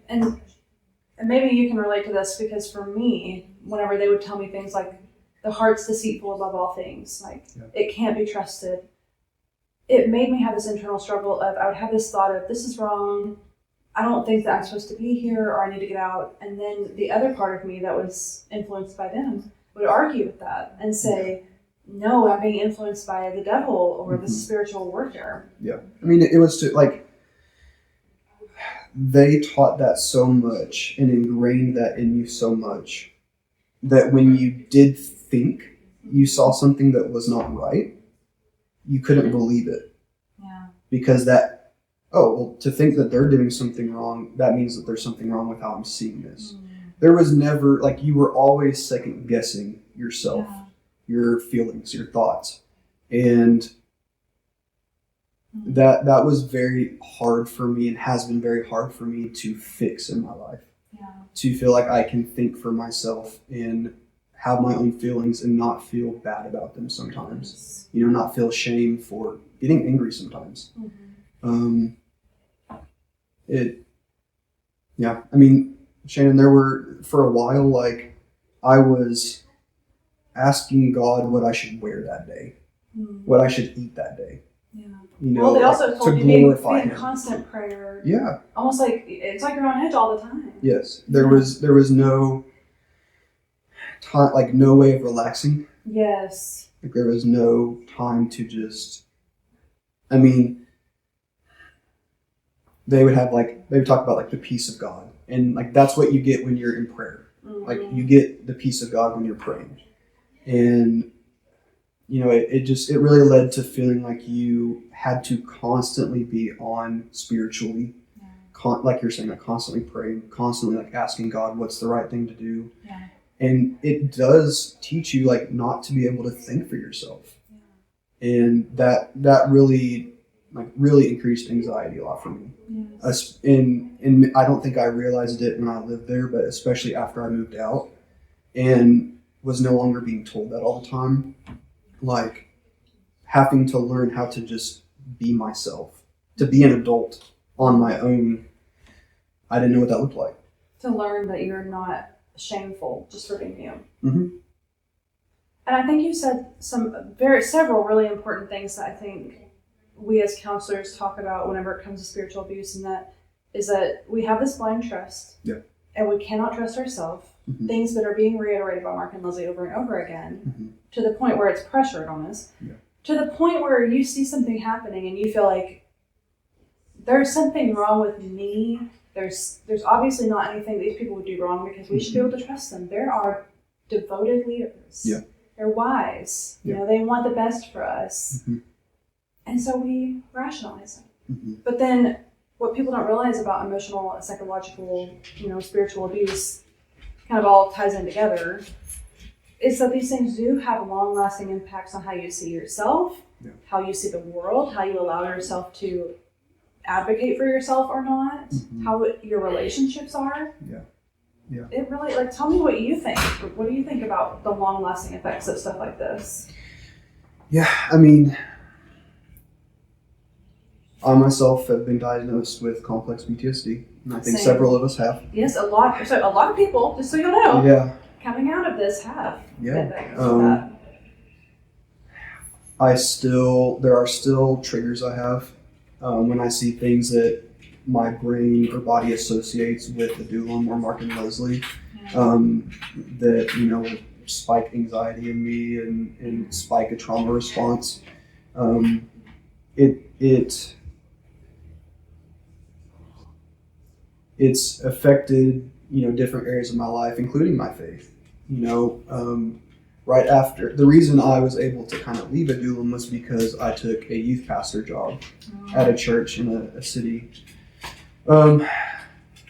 maybe you can relate to this, because for me, whenever they would tell me things like the heart's deceitful above all things. Like, Yeah. it can't be trusted. It made me have this internal struggle of, I would have this thought of, this is wrong. I don't think that I'm supposed to be here, or I need to get out. And then the other part of me that was influenced by them would argue with that and say, no, I'm being influenced by the devil, or this is spiritual warfare. Yeah. I mean, it was like, they taught that so much and ingrained that in you so much that when you did think you saw something that was not right, you couldn't believe it. Yeah. Because to think that they're doing something wrong, that means that there's something wrong with how I'm seeing this. There was never, like, you were always second guessing yourself, your feelings, your thoughts. And that was very hard for me, and has been very hard for me to fix in my life. Yeah. To feel like I can think for myself and have my own feelings and not feel bad about them sometimes. You know, not feel shame for getting angry sometimes. I mean, Shannon, there were, for a while, like, I was asking God what I should wear that day, what I should eat that day. Yeah. You know, well, they also told to you be glorify in Him. constant prayer. Yeah. Almost like it's like you're on edge all the time. Yes. There was no time, like, no way of relaxing. Yes. Like, there was no time to just, I mean, they would talk about, like, the peace of God. And, like, that's what you get when you're in prayer. Like, you get the peace of God when you're praying. And, you know, it really led to feeling like you had to constantly be on spiritually. Like you're saying, like, constantly praying, constantly, like, asking God what's the right thing to do. Yeah. And it does teach you, like, not to be able to think for yourself. Yeah. And that really increased anxiety a lot for me. Yes. And I don't think I realized it when I lived there, but especially after I moved out and was no longer being told that all the time, like, having to learn how to just be myself, to be an adult on my own. I didn't know what that looked like. To learn that you're not shameful just for being you. Mm-hmm. And I think you said several really important things that I think we as counselors talk about whenever it comes to spiritual abuse, and that is that we have this blind trust, and we cannot trust ourselves. Mm-hmm. Things that are being reiterated by Mark and Leslie over and over again, to the point where it's pressured on us, to the point where you see something happening and you feel like there's something wrong with me. There's obviously not anything these people would do wrong, because we should be able to trust them. There are devoted leaders. Yeah. They're wise. You know, they want the best for us. Mm-hmm. And so we rationalize them. Mm-hmm. But then what people don't realize about emotional, psychological, spiritual abuse kind of all ties in together, is that these things do have long-lasting impacts on how you see yourself, how you see the world, how you allow yourself to advocate for yourself or not, how your relationships are. Yeah. It really, tell me what you think. What do you think about the long-lasting effects of stuff like this? Yeah, I mean, I myself have been diagnosed with complex PTSD, and I think several of us have. Yes, a lot of people, just so you know, coming out of this have been diagnosed with that. There are still triggers I have when I see things that my brain or body associates with the Doolin or Mark and Leslie, that, will spike anxiety in me and spike a trauma response. It's affected, different areas of my life, including my faith. Right after, the reason I was able to kind of leave Adullam was because I took a youth pastor job at a church in a city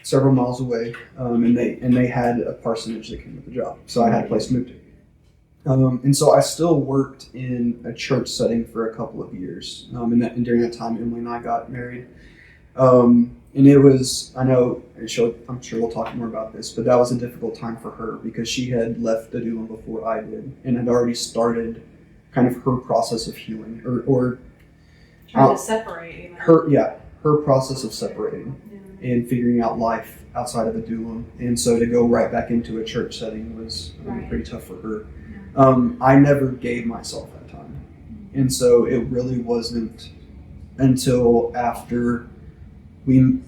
several miles away, and they had a parsonage that came with the job, so I had a place to move to. And so I still worked in a church setting for a couple of years, and during that time, Emily and I got married. And it was, I'm sure we'll talk more about this, but that was a difficult time for her because she had left the Adullam before I did and had already started kind of her process of healing or trying to separate. Her process of separating and figuring out life outside of the Adullam. And so to go right back into a church setting was pretty tough for her. I never gave myself that time. And so it really wasn't until after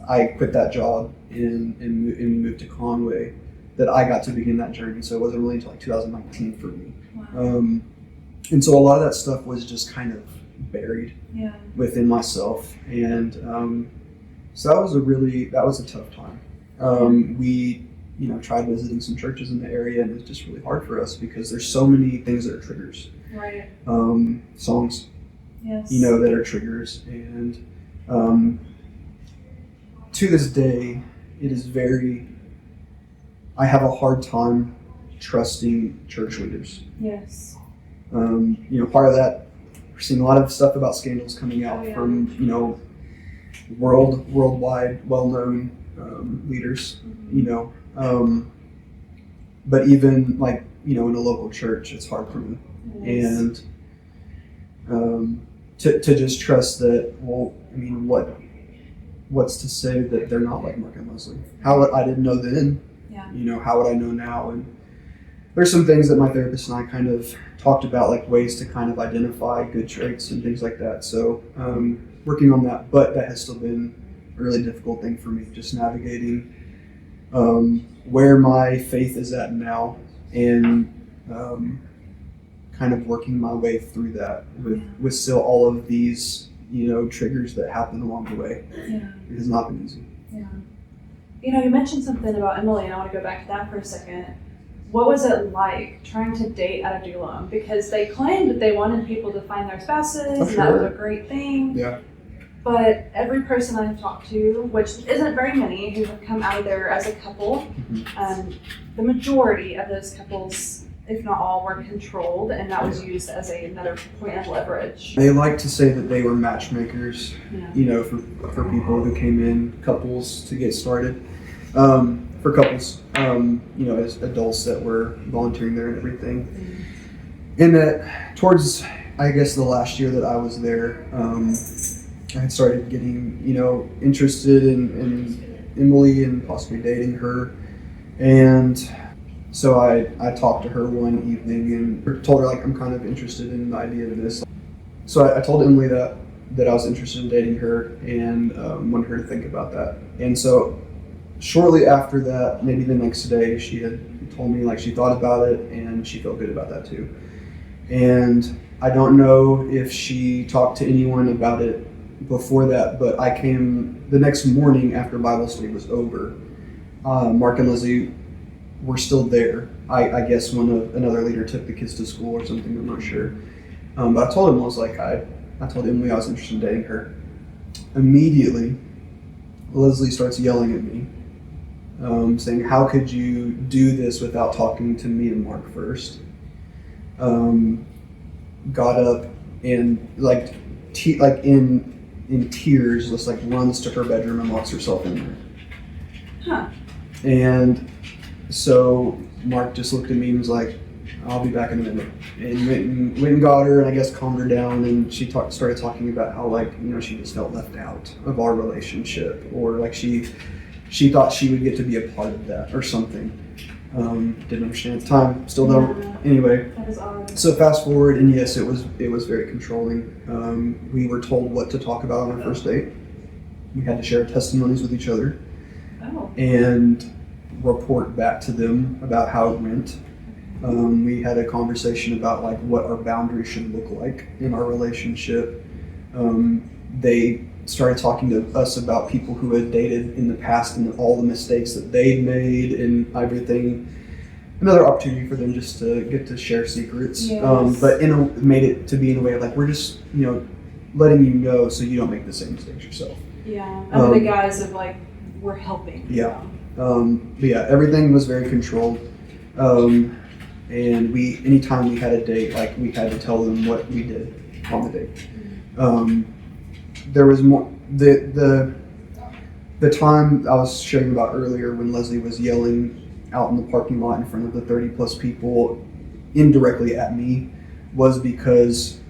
I quit that job and moved to Conway that I got to begin that journey. So it wasn't really until like 2019 for me. Wow. And so a lot of that stuff was just kind of buried Yeah. within myself. And so that was a tough time. We tried visiting some churches in the area, and it was just really hard for us because there's so many things that are triggers. Right. Songs, Yes. that are triggers. And to this day, I have a hard time trusting church leaders. Yes. Part of that, we're seeing a lot of stuff about scandals coming out from, worldwide, well-known leaders, but even like, in a local church, it's hard for me. Yes. And to just trust that, what's to say that they're not like Mark and Leslie? I didn't know then, how would I know now? And there's some things that my therapist and I kind of talked about, like ways to kind of identify good traits and things like that. So working on that, but that has still been a really difficult thing for me, just navigating where my faith is at now and kind of working my way through that with still all of these, triggers that happen along the way. Yeah. It has not been easy. Yeah. You mentioned something about Emily, and I want to go back to that for a second. What was it like trying to date at a Dulam? Because they claimed that they wanted people to find their spouses, and that was a great thing. Yeah. But every person I've talked to, which isn't very many, who have come out of there as a couple, the majority of those couples, if not all, were controlled, and that was used as another point of leverage. They like to say that they were matchmakers, for people who came in, couples to get started. For couples, as adults that were volunteering there and everything. And that towards, I guess, the last year that I was there, I had started getting, interested in Emily and possibly dating her. And so I talked to her one evening and told her, like, I'm kind of interested in the idea of this. So I told Emily that I was interested in dating her and wanted her to think about that. And so shortly after that, maybe the next day, she had told me, like, she thought about it and she felt good about that too. And I don't know if she talked to anyone about it before that, but I came the next morning after Bible study was over. Mark and Lizzie were still there. I guess another leader took the kids to school or something, I'm not sure. But I told him, I told Emily I was interested in dating her. Immediately, Leslie starts yelling at me, saying, how could you do this without talking to me and Mark first? Got up and in tears, just like runs to her bedroom and locks herself in there. Huh. And so Mark just looked at me and was like, I'll be back in a minute. And went and got her and I guess calmed her down, and she started talking about how, like, she just felt left out of our relationship, or like she thought she would get to be a part of that or something. Didn't understand at the time, still don't. Anyway, That is odd. so fast forward, and yes, it was very controlling. We were told what to talk about on our first date. We had to share testimonies with each other and report back to them about how it went. We had a conversation about, like, what our boundaries should look like in our relationship. They started talking to us about people who had dated in the past and all the mistakes that they'd made and everything. Another opportunity for them just to get to share secrets. Yes. But made it to be in a way of, like, we're just, letting you know so you don't make the same mistakes yourself. Yeah, under the guise of, like, we're helping. Yeah. But yeah, everything was very controlled. And anytime we had a date, like, we had to tell them what we did on the date. There was more, the time I was sharing about earlier when Leslie was yelling out in the parking lot in front of the 30 plus people indirectly at me was because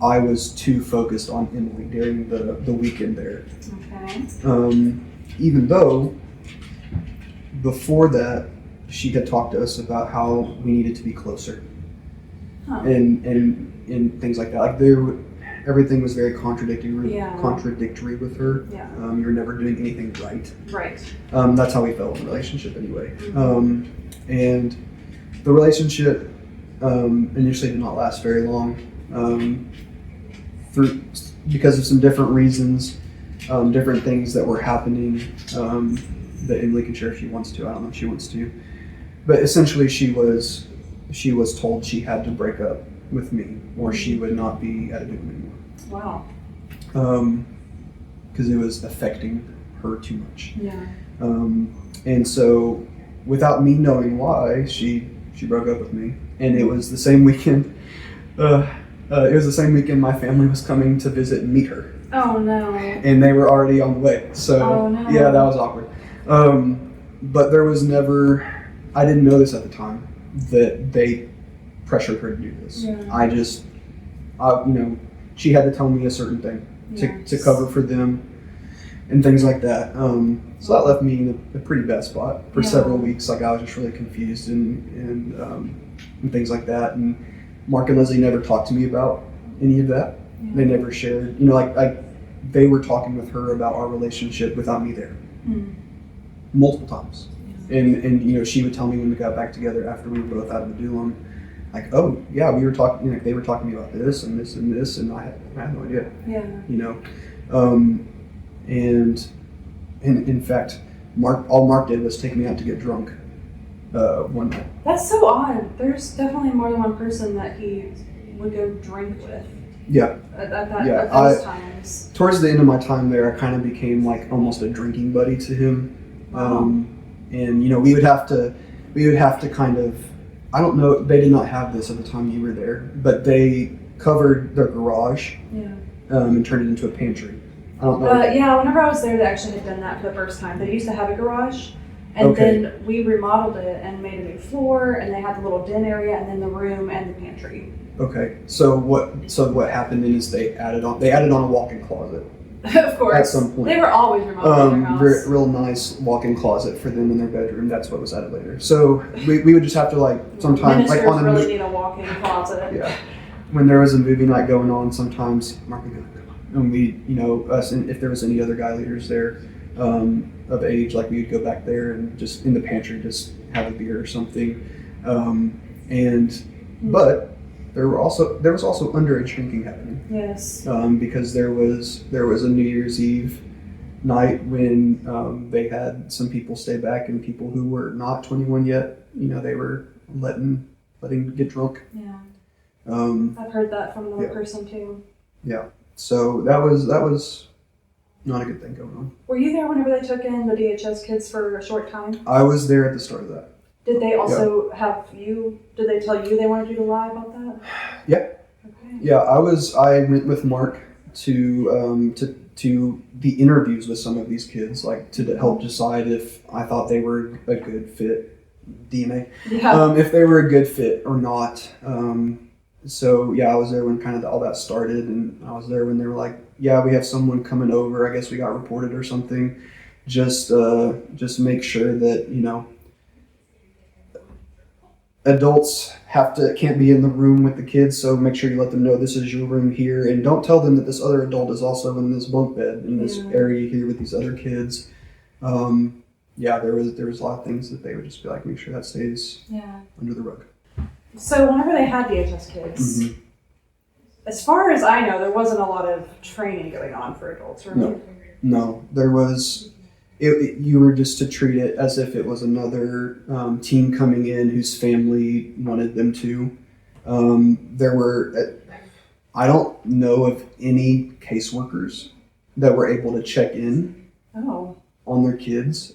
I was too focused on Emily during the weekend there. Okay. Even though before that, she had talked to us about how we needed to be closer. and things like that. Like everything was very contradictory with her. Yeah. You were never doing anything right. Right. That's how we felt in the relationship anyway. And the relationship initially did not last very long. Because of some different reasons, different things that were happening that Emily can share if she wants to. I don't know if she wants to, but essentially she was told she had to break up with me or she would not be at a Duke anymore. Wow. Because it was affecting her too much. Yeah. And so, without me knowing why, she broke up with me, and it was the same weekend. It was the same weekend my family was coming to visit and meet her. Oh no. And they were already on the way. So yeah, that was awkward. But there was never, I didn't know this at the time, that they pressured her to do this. Yeah. She had to tell me a certain thing to cover for them and things like that. So that left me in a pretty bad spot for several weeks. Like, I was just really confused and things like that. And Mark and Leslie never talked to me about any of that. Yeah. They never shared, they were talking with her about our relationship without me there multiple times. Yeah. And she would tell me when we got back together after we were both out of the Dulam, like, oh yeah, we were talking, they were talking to me about this and this and this, and I had no idea. Yeah. And in fact, all Mark did was take me out to get drunk one night. That's so odd. There's definitely more than one person that he would go drink with. Yeah. At those times. Towards the end of my time there, I kind of became like almost a drinking buddy to him. Wow. And we would have to kind of, I don't know, they did not have this at the time you were there, but they covered their garage and turned it into a pantry. I don't know. Whenever I was there, they actually had done that for the first time. They used to have a garage, and then we remodeled it and made a new floor, and they had the little den area, and then the room and the pantry. Okay, so what happened then is they added on a walk-in closet. Of course. At some point. They were always remodeling their house. Real nice walk-in closet for them in their bedroom. That's what was added later. So we would just have to sometimes Ministers really need a walk-in closet. Yeah. When there was a movie night going on, sometimes Mark would go, and we, us, and if there was any other guy leaders there of age, like, we would go back there and just in the pantry just have a beer or something. But there was also underage drinking happening. Yes. Because there was a New Year's Eve night when they had some people stay back, and people who were not 21 yet, they were letting get drunk. Yeah. I've heard that from another person too. Yeah. So that was not a good thing going on. Were you there whenever they took in the DHS kids for a short time? I was there at the start of that. Did they also did they tell you they wanted you to lie about that? Yeah. Okay. Yeah, I went with Mark to the interviews with some of these kids, like, to help decide if I thought they were a good fit, DNA, if they were a good fit or not. So yeah, I was there when kind of all that started, and I was there when they were like, yeah, we have someone coming over. I guess we got reported or something. Just make sure that, adults can't be in the room with the kids, so make sure you let them know this is your room here, and don't tell them that this other adult is also in this bunk bed in this area here with these other kids. There was a lot of things that they would just be like, make sure that stays under the rug. So whenever they had DHS kids, as far as I know, there wasn't a lot of training going on for adults, right? No, there was. You were just to treat it as if it was another team coming in whose family wanted them to. I don't know of any caseworkers that were able to check in on their kids.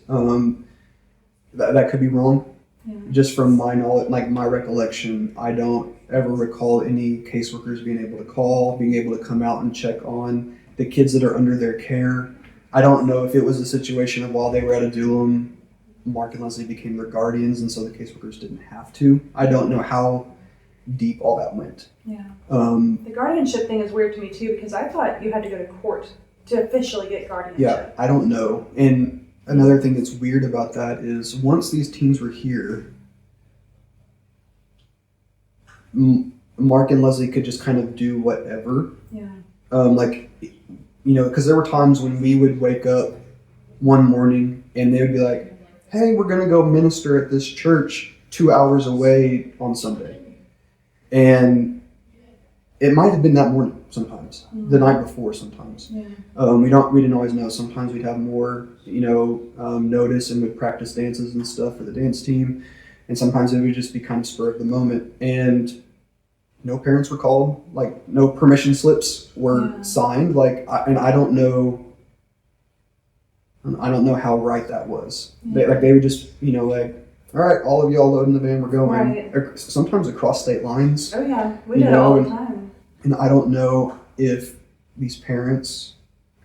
That could be wrong. Yeah. Just from my knowledge, like my recollection, I don't ever recall any caseworkers being able to come out and check on the kids that are under their care. I don't know if it was a situation of while they were at a Dulam, Mark and Leslie became their guardians, and so the caseworkers didn't have to. I don't know how deep all that went. Yeah. The guardianship thing is weird to me too, because I thought you had to go to court to officially get guardianship. Yeah, I don't know. And another thing that's weird about that is once these teams were here, Mark and Leslie could just kind of do whatever. Yeah. Like, because there were times when we would wake up one morning and they would be like, hey, we're going to go minister at this church 2 hours away on Sunday. And it might have been that morning sometimes, the night before sometimes. Yeah. We didn't always know. Sometimes we'd have more, notice and would practice dances and stuff for the dance team. And sometimes it would just be kind of spur of the moment. And no parents were called, like no permission slips were signed. Like, I don't know how right that was. Yeah. They would just, all right, all of y'all load in the van, we're going. Right. Sometimes across state lines. Oh yeah, we did it all the time. And I don't know if these parents,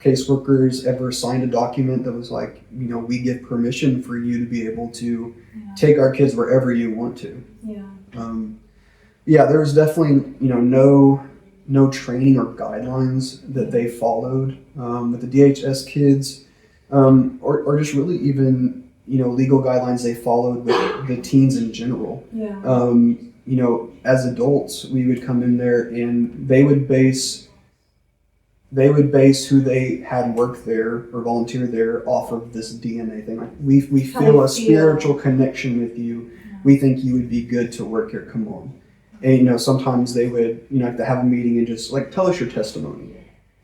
caseworkers, ever signed a document that was like, we give permission for you to be able to take our kids wherever you want to. Yeah. There was definitely, no training or guidelines that they followed with the DHS kids, or just really even, legal guidelines they followed with the teens in general. Yeah. As adults, we would come in there and they would base who they had work there or volunteer there off of this DNA thing. Like we feel a spiritual connection with you. Yeah. We think you would be good to work here. Come on. And sometimes they would have to have a meeting and just like tell us your testimony.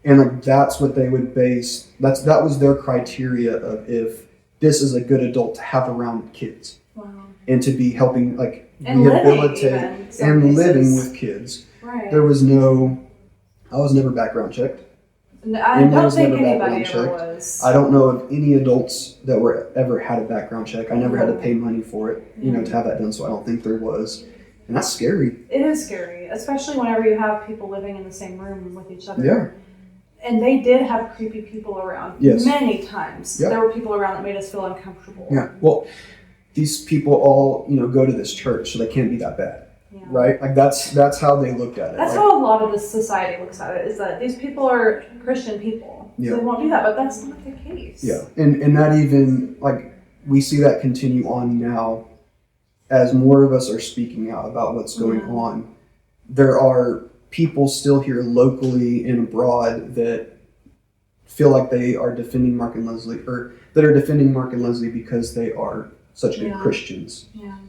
And like that's what they would base. That was their criteria of if this is a good adult to have around kids. Wow. And to be helping like and rehabilitate and living with kids. Right. I was never background checked. I don't think anybody ever was. I don't know of any adults that ever had a background check. I never had to pay money for it, to have that done, so I don't think there was. And that's scary. It is scary, especially whenever you have people living in the same room with each other. Yeah. And they did have creepy people around. Yes. Many times. Yeah. There were people around that made us feel uncomfortable. Yeah. Well, these people all, go to this church, so they can't be that bad. Yeah. Right? Like that's how they looked at it. That's how a lot of the society looks at it, is that these people are Christian people. So they won't do that, but that's not the case. Yeah. And that even, like, we see that continue on now as more of us are speaking out about what's going on. There are people still here locally and abroad that feel like they are defending Mark and Leslie, or that are defending Mark and Leslie because they are such good Christians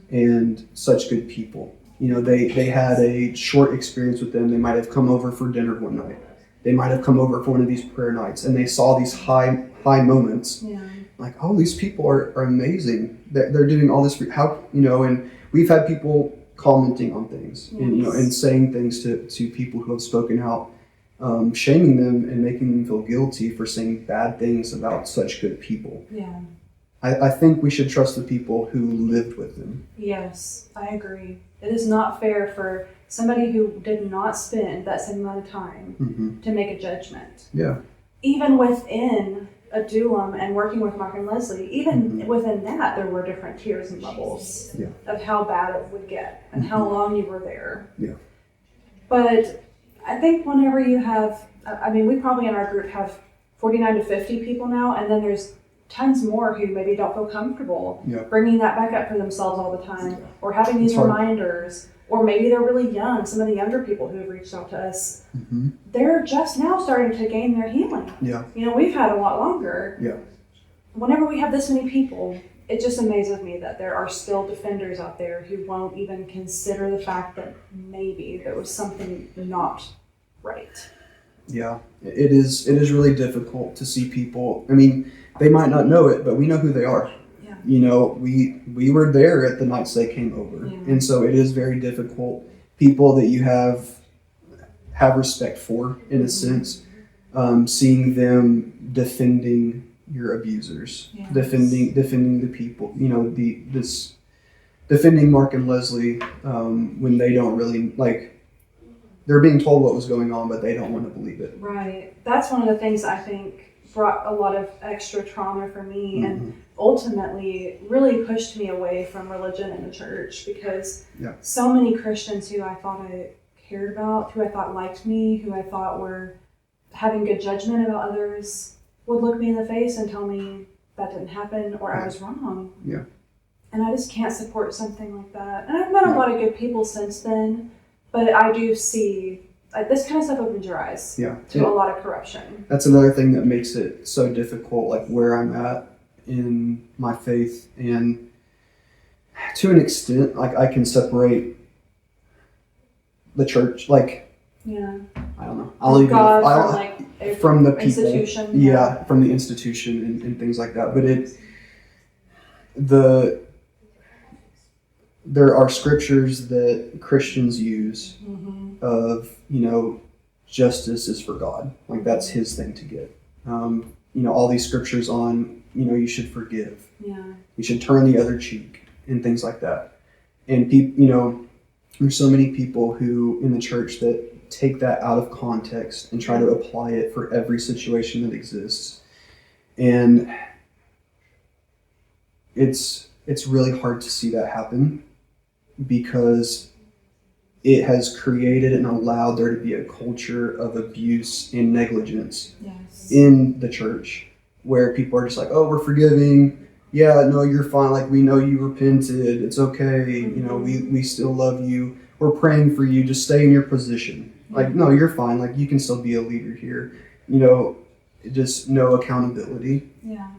and such good people. They had a short experience with them. They might have come over for dinner one night. They might have come over for one of these prayer nights, and they saw these high moments. Yeah. Like, oh, these people are amazing. They're doing all this. And we've had people commenting on things, and saying things to people who have spoken out, shaming them and making them feel guilty for saying bad things about such good people. Yeah. I think we should trust the people who lived with them. Yes, I agree. It is not fair for somebody who did not spend that same amount of time to make a judgment. Yeah. Even within a Dulam and working with Mark and Leslie, even within that, there were different tiers and levels of how bad it would get and how long you were there. Yeah. But I think whenever you have, we probably in our group have 49 to 50 people now, and then there's tons more who maybe don't feel comfortable bringing that back up for themselves all the time, or having these reminders, or maybe they're really young. Some of the younger people who have reached out to us, they're just now starting to gain their healing. Yeah. We've had a lot longer. Yeah. Whenever we have this many people, it just amazes me that there are still defenders out there who won't even consider the fact that maybe there was something not right. Yeah. It is really difficult to see people. They might not know it, but we know who they are. Yeah. We were there at the nights they came over. Yeah. And so it is very difficult. People that you have respect for, in a sense, seeing them defending your abusers, defending the people, defending Mark and Leslie when they don't really, they're being told what was going on, but they don't want to believe it. Right. That's one of the things I think brought a lot of extra trauma for me and ultimately really pushed me away from religion and the church, because so many Christians who I thought I cared about, who I thought liked me, who I thought were having good judgment about others, would look me in the face and tell me that didn't happen or I was wrong. Yeah. And I just can't support something like that. And I've met a lot of good people since then, But I do see this kind of stuff opens your eyes to a lot of corruption. That's another thing that makes it so difficult, like where I'm at in my faith, and to an extent, like I can separate the church, like I don't know, from the people, institution, from the institution and things like that. But there are scriptures that Christians use of, justice is for God. Like that's his thing to get. All these scriptures on, you should forgive. Yeah. You should turn the other cheek and things like that. And people, there's so many people who in the church that take that out of context and try to apply it for every situation that exists. And it's really hard to see that happen, because it has created and allowed there to be a culture of abuse and negligence in the church, where people are just like, oh, we're forgiving. Yeah, no, you're fine. Like, we know you repented. It's okay. We still love you. We're praying for you. Just stay in your position. Like, no, you're fine. Like, you can still be a leader here. Just no accountability. Yeah.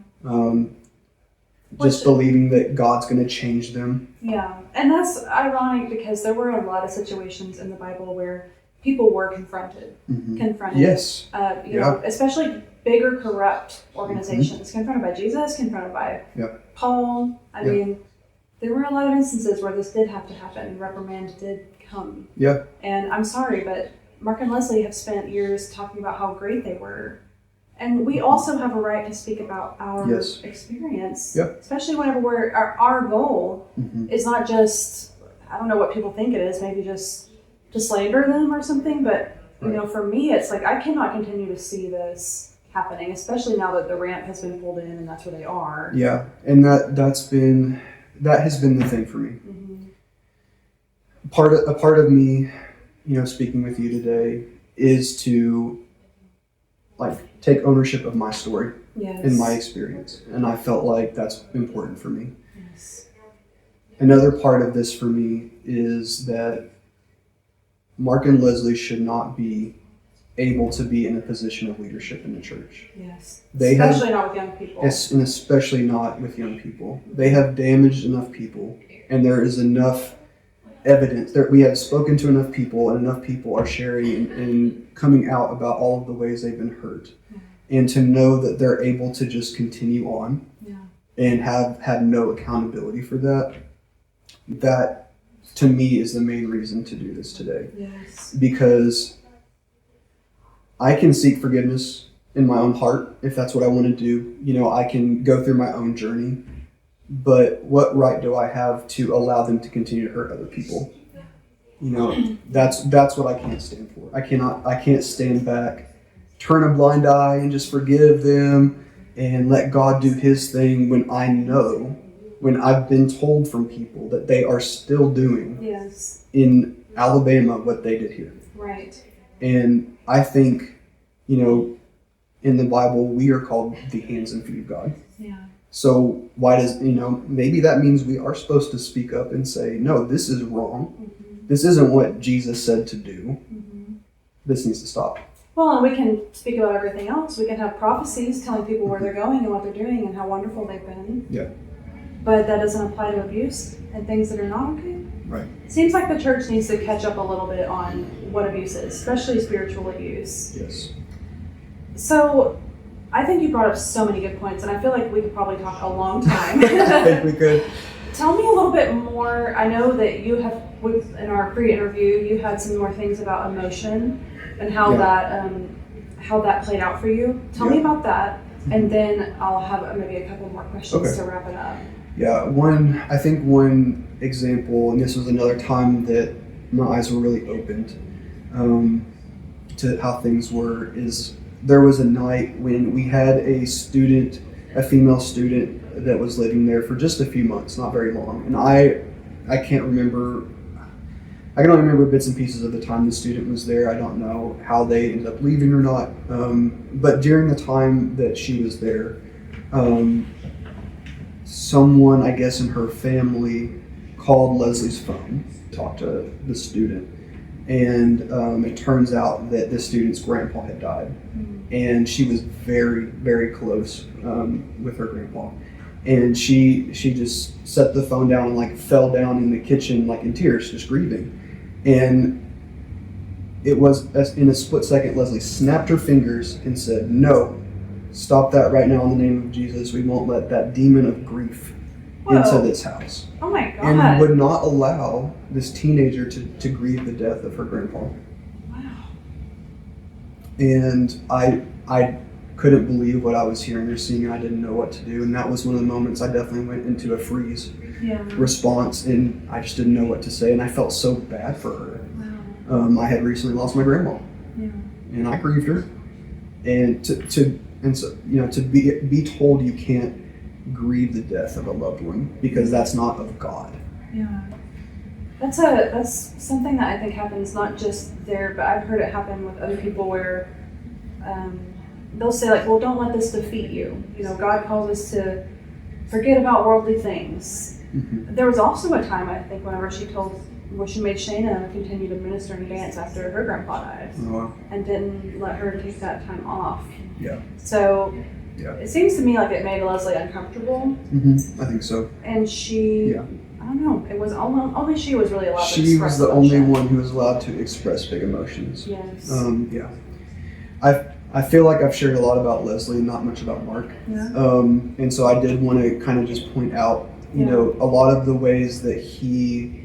Just believing that God's going to change them. Yeah, and that's ironic, because there were a lot of situations in the Bible where people were confronted. Yes. Especially bigger corrupt organizations, confronted by Jesus, confronted by Paul. I mean, there were a lot of instances where this did have to happen. Reprimand did come. Yeah. And I'm sorry, but Mark and Leslie have spent years talking about how great they were. And we also have a right to speak about our experience, especially whenever our goal is not just, I don't know what people think it is, maybe just to slander them or something. But, for me, it's like, I cannot continue to see this happening, especially now that the ramp has been pulled in and that's where they are. Yeah, and that has been the thing for me. A part of me, speaking with you today, is to take ownership of my story and my experience. And I felt like that's important for me. Yes. Another part of this for me is that Mark and Leslie should not be able to be in a position of leadership in the church. Yes. Especially not with young people. And especially not with young people. They have damaged enough people, and there is enough evidence that we have spoken to enough people, and enough people are sharing and coming out about all of the ways they've been hurt. And to know that they're able to just continue on and have had no accountability for that to me is the main reason to do this today. Yes. Because I can seek forgiveness in my own heart if that's what I want to do. I can go through my own journey. But what right do I have to allow them to continue to hurt other people? That's what I can't stand for. I can't stand back, turn a blind eye and just forgive them and let God do his thing when I've been told from people that they are still doing in Alabama what they did here. Right. And I think, in the Bible, we are called the hands and feet of God. Yeah. So why does, maybe that means we are supposed to speak up and say, no, this is wrong. This isn't what Jesus said to do. This needs to stop. Well, and we can speak about everything else. We can have prophecies telling people where they're going and what they're doing and how wonderful they've been. Yeah. But that doesn't apply to abuse and things that are not okay. Right. Seems like the church needs to catch up a little bit on what abuse is, especially spiritual abuse. Yes. So I think you brought up so many good points, and I feel like we could probably talk a long time. I think we could. Tell me a little bit more. I know that you have, in our pre-interview, you had some more things about emotion and how that played out for you. Tell me about that, and then I'll have maybe a couple more questions to wrap it up. Yeah, one example, and this was another time that my eyes were really opened to how things were, is there was a night when we had a female student that was living there for just a few months, not very long. And I can't remember, I can only remember bits and pieces of the time the student was there. I don't know how they ended up leaving or not. But during the time that she was there, someone, I guess in her family, called Leslie's phone, talked to the student. And it turns out that this student's grandpa had died. And she was very, very close with her grandpa. And she just set the phone down and like fell down in the kitchen like in tears, just grieving. And it was in a split second, Leslie snapped her fingers and said, "No, stop that right now in the name of Jesus. We won't let that demon of grief into this house." Oh my God. And would not allow this teenager to grieve the death of her grandpa. Wow. And I couldn't believe what I was hearing or seeing. I didn't know what to do. And that was one of the moments I definitely went into a freeze response, and I just didn't know what to say. And I felt so bad for her. Wow. I had recently lost my grandma, and I grieved her. And to be told you can't grieve the death of a loved one because that's not of God. Yeah. That's something that I think happens not just there, but I've heard it happen with other people where they'll say like, well, don't let this defeat you. You know, God calls us to forget about worldly things. Mm-hmm. There was also a time, I think, whenever she made Shayna continue to minister and dance after her grandpa died. Oh, wow. And didn't let her take that time off. Yeah. So it seems to me like it made Leslie uncomfortable. Mm-hmm. I think so. And she, I don't know, it was only she was really allowed to She express was the only emotion. one who was allowed to express big emotions. Yes. I feel like I've shared a lot about Leslie and not much about Mark. Yeah. And so I did want to kind of just point out, you know, a lot of the ways that he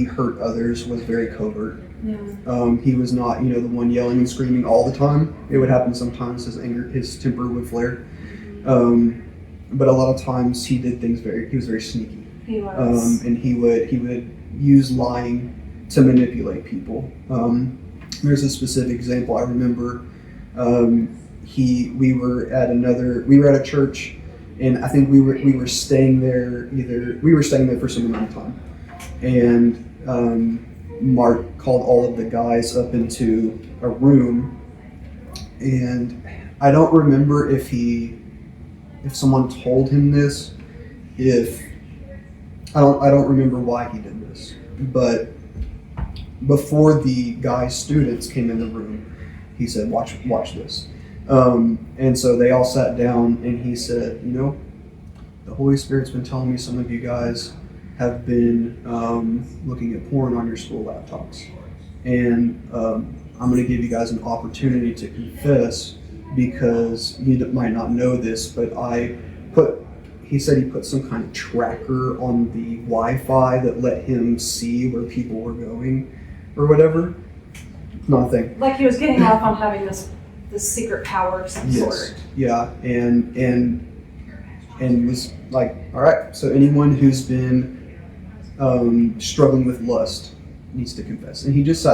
hurt others was very covert. Yeah. He was not, the one yelling and screaming all the time. It would happen sometimes. His temper would flare. But a lot of times he did things he was very sneaky. He was. And he would use lying to manipulate people. There's a specific example I remember. We were at a church, and I think we were staying there for some amount of time. And Mark called all of the guys up into a room, and I don't remember if someone told him this, I don't remember why he did this, but before the guy's students came in the room, he said, watch this. And so they all sat down, and he said, the Holy Spirit's been telling me some of you guys have been looking at porn on your school laptops. And I'm going to give you guys an opportunity to confess, because you might not know this, but he said he put some kind of tracker on the Wi-Fi that let him see where people were going or whatever. Nothing. Like he was getting off on having this secret power of some sort. Yeah, and was like, all right, so anyone who's been struggling with lust needs to confess. And he just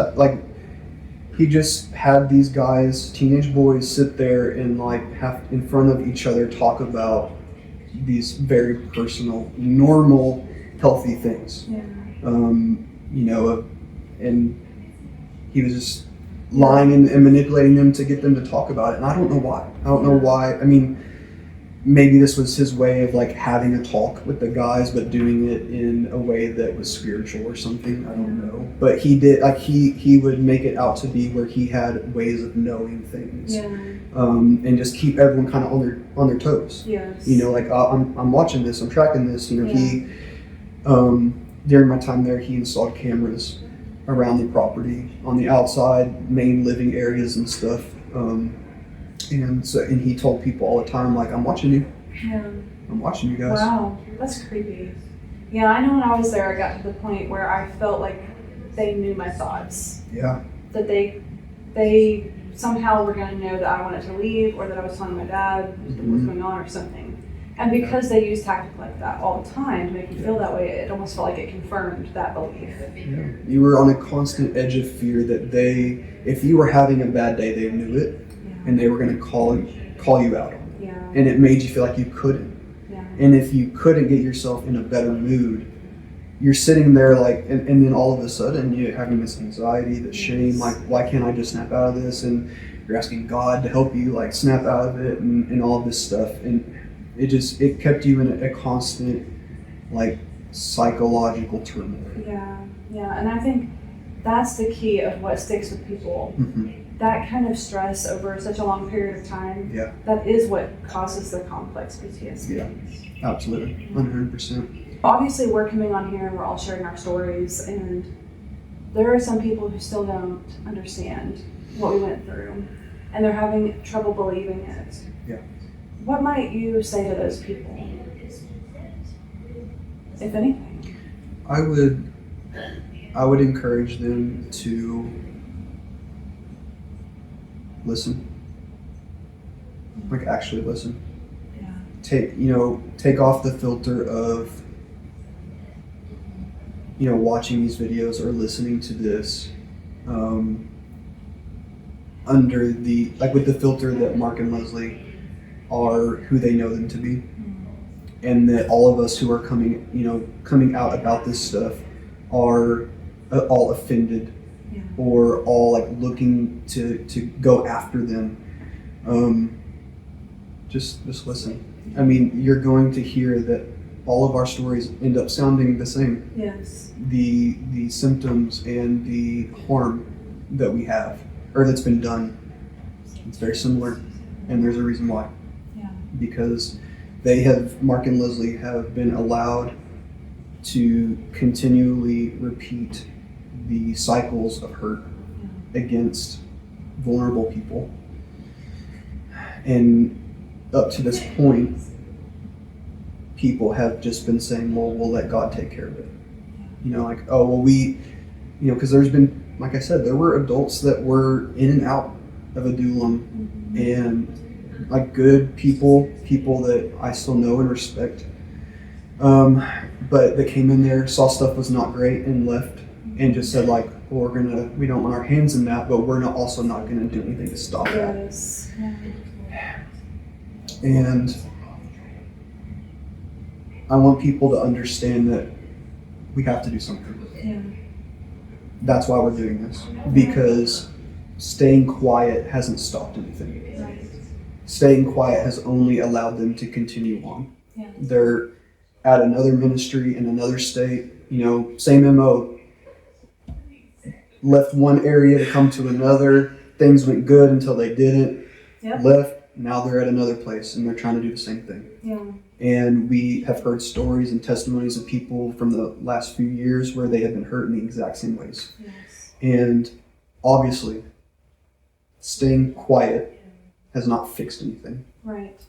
had these guys, teenage boys, sit there and have in front of each other talk about these very personal, normal, healthy things. Yeah. And he was just lying and manipulating them to get them to talk about it. And I don't know why. I mean, maybe this was his way of having a talk with the guys, but doing it in a way that was spiritual or something. I don't know. But he did, he would make it out to be where he had ways of knowing things. Yeah. And just keep everyone kind of on their toes. Yes. I'm watching this, I'm tracking this. He, during my time there, he installed cameras around the property on the outside, main living areas and stuff. And he told people all the time, I'm watching you. Yeah. I'm watching you guys. Wow, that's creepy. Yeah, I know when I was there, I got to the point where I felt like they knew my thoughts. Yeah. That they somehow were going to know that I wanted to leave, or that I was telling my dad what was going on or something. And because they use tactics like that all the time to make you feel that way, it almost felt like it confirmed that belief. Yeah. You were on a constant edge of fear that if you were having a bad day, they knew it. And they were going to call you out on it. Yeah. And it made you feel like you couldn't. Yeah. And if you couldn't get yourself in a better mood, you're sitting there and then all of a sudden you're having this anxiety, this shame, why can't I just snap out of this? And you're asking God to help you snap out of it and all of this stuff. And it kept you in a constant psychological turmoil. Yeah, and I think that's the key of what sticks with people. That kind of stress over such a long period of time, that is what causes the complex PTSD. Yeah, absolutely, 100%. Obviously, we're coming on here and we're all sharing our stories, and there are some people who still don't understand what we went through, and they're having trouble believing it. Yeah. What might you say to those people, if anything? I would encourage them to listen. Like, actually listen. Yeah. Take off the filter of watching these videos or listening to this under with the filter that Mark and Leslie are who they know them to be, and that all of us who are coming out about this stuff are all offended, or all looking to go after them. Just listen. I mean, you're going to hear that all of our stories end up sounding the same. Yes. The symptoms and the harm that we have, or that's been done, it's very similar, and there's a reason why. Yeah. Because Mark and Leslie have been allowed to continually repeat the cycles of hurt against vulnerable people. And up to this point, people have just been saying, well, we'll let God take care of it. Because there's been, like I said, there were adults that were in and out of a Dulam, and good people that I still know and respect, but they came in there, saw stuff was not great, and left, and just said we don't want our hands in that, but we're also not going to do anything to stop that. Yes. And I want people to understand that we have to do something. Yeah. That's why we're doing this, because staying quiet hasn't stopped anything. Right. Staying quiet has only allowed them to continue on. Yeah. They're at another ministry in another state, same MO. Left one area to come to another. Things went good until they didn't. Yep. Left, now they're at another place and they're trying to do the same thing. Yeah. And we have heard stories and testimonies of people from the last few years where they have been hurt in the exact same ways. Yes. And obviously, staying quiet has not fixed anything. Right.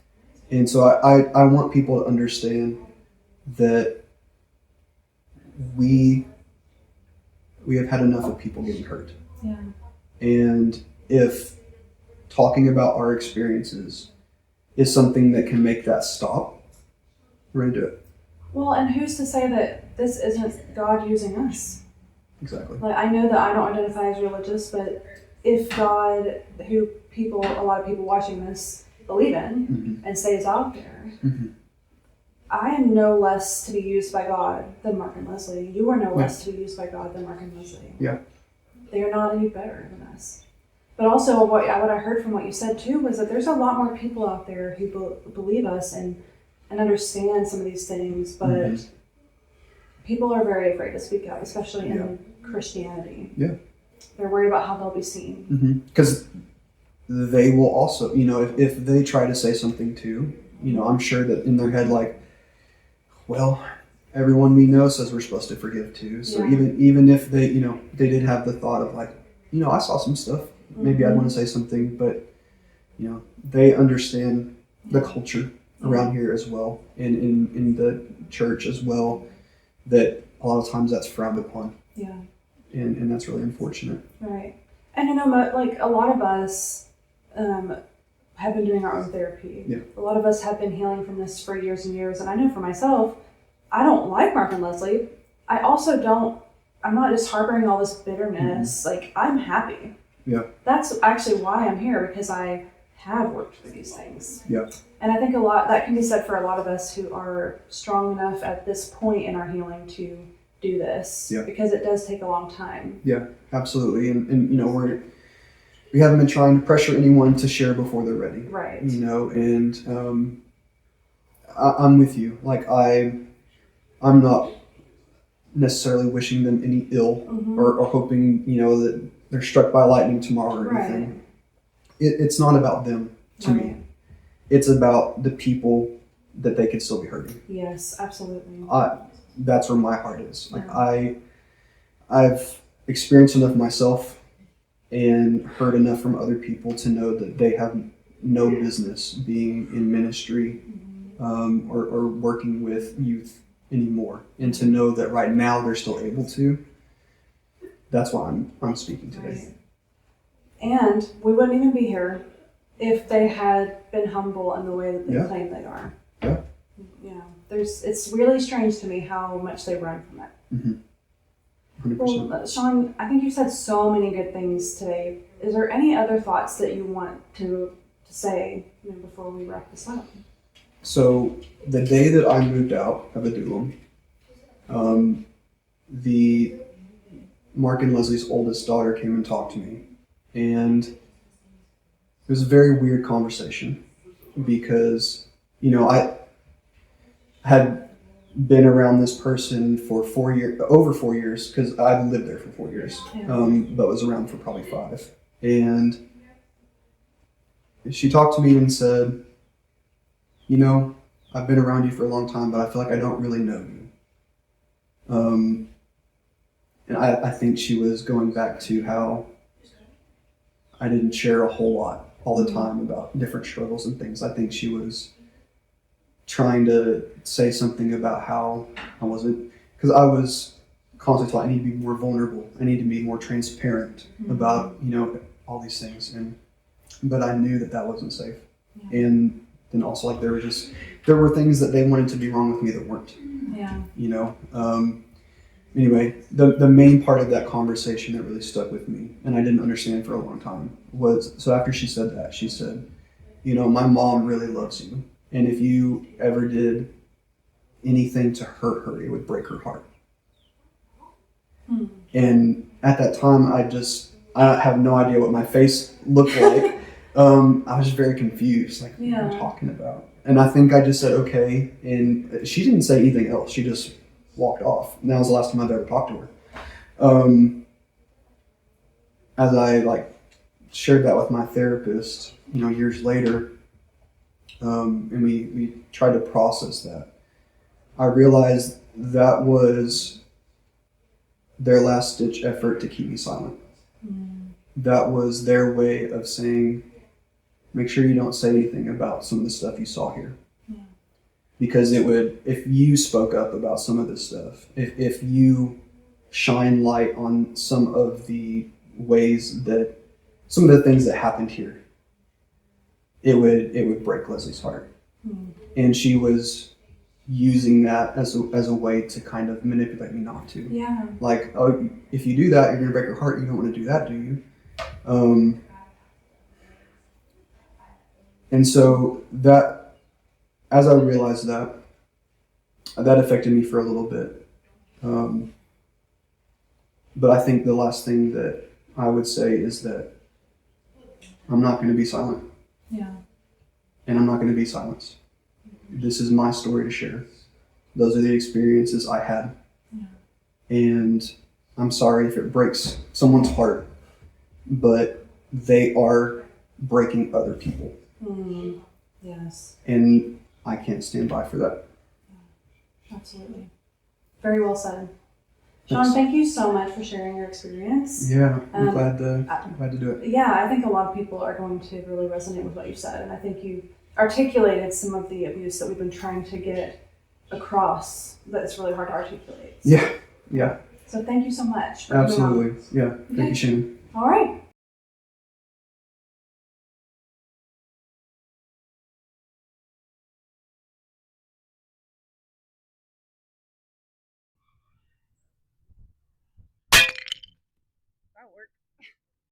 And so I want people to understand that we have had enough of people getting hurt. Yeah. And if talking about our experiences is something that can make that stop, we're going to do it. Well, and who's to say that this isn't God using us? Exactly. I know that I don't identify as religious, but if God, who a lot of people watching this believe in and say is out there, I am no less to be used by God than Mark and Leslie. You are no less to be used by God than Mark and Leslie. Yeah. They are not any better than us. But also what I heard from what you said too was that there's a lot more people out there who believe us and understand some of these things, but people are very afraid to speak up, especially in Christianity. Yeah. They're worried about how they'll be seen. Because they will also, if they try to say something too, I'm sure that in their head, well, everyone we know says we're supposed to forgive too. So even if they, they did have the thought of I saw some stuff, maybe I'd want to say something, but, they understand the culture around here as well, and in the church as well, that a lot of times that's frowned upon. Yeah. And that's really unfortunate. Right. And a lot of us have been doing our own therapy. Yeah. A lot of us have been healing from this for years and years. And I know for myself, I don't like Mark and Leslie. I also I'm not just harboring all this bitterness. I'm happy. Yeah. That's actually why I'm here, because I have worked through these things. Yeah. And I think a lot that can be said for a lot of us who are strong enough at this point in our healing to do this, because it does take a long time. Yeah, absolutely. And we haven't been trying to pressure anyone to share before they're ready. Right. And I'm with you. I'm not necessarily wishing them any ill Mm-hmm. or hoping, that they're struck by lightning tomorrow or Right. anything. It's not about them to Right. me. It's about the people that they could still be hurting. Yes, absolutely. That's where my heart is. Like Yeah. I've experienced enough myself and heard enough from other people to know that they have no business being in ministry or working with youth anymore. And to know that right now they're still able to, that's why I'm speaking today. Right. And we wouldn't even be here if they had been humble in the way that they claim they are. Yeah. It's really strange to me how much they run from it. Mm-hmm. 100%. Well, Shawn, I think you said so many good things today. Is there any other thoughts that you want to say before we wrap this up? So the day that I moved out of Adullam, the Mark and Leslie's oldest daughter came and talked to me, and it was a very weird conversation because I had been around this person for over 4 years, because I lived there for 4 years, but was around for probably 5. And she talked to me and said, I've been around you for a long time, but I feel like I don't really know you. And I think she was going back to how I didn't share a whole lot all the time about different struggles and things. I think she was trying to say something about how I wasn't, because I was constantly told I need to be more vulnerable. I need to be more transparent about, all these things. But I knew that wasn't safe. Yeah. And then also there were things that they wanted to be wrong with me that weren't. Yeah. Anyway, the main part of that conversation that really stuck with me, and I didn't understand for a long time, was, so after she said that, she said, my mom really loves you. And if you ever did anything to hurt her, it would break her heart. And at that time, I have no idea what my face looked like. I was just very confused, like, what are you talking about? And I think I just said, okay. And she didn't say anything else. She just walked off. And that was the last time I've ever talked to her. As I shared that with my therapist, years later, and we tried to process that, I realized that was their last ditch effort to keep me silent. That was their way of saying, make sure you don't say anything about some of the stuff you saw here. Because it would, if you spoke up about some of this stuff, if you shine light on some of the ways that, some of the things that happened here, it would break Leslie's heart. And she was using that as a way to kind of manipulate me not to. Yeah. Like, oh, if you do that, you're going to break your heart. You don't want to do that, do you? And so that, as I realized that affected me for a little bit. But I think the last thing that I would say is that I'm not going to be silent. Yeah. And I'm not going to be silenced. This is my story to share. Those are the experiences I had. Yeah. And I'm sorry if it breaks someone's heart, but they are breaking other people. Yes. And I can't stand by for that. Yeah, absolutely. Very well said. Shawn, thank you so much for sharing your experience. Yeah, I'm glad to do it. Yeah, I think a lot of people are going to really resonate with what you said, and I think you articulated some of the abuse that we've been trying to get across, but it's really hard to articulate. Yeah. So thank you so much. Absolutely. Yeah. Thank you, Shannon. All right.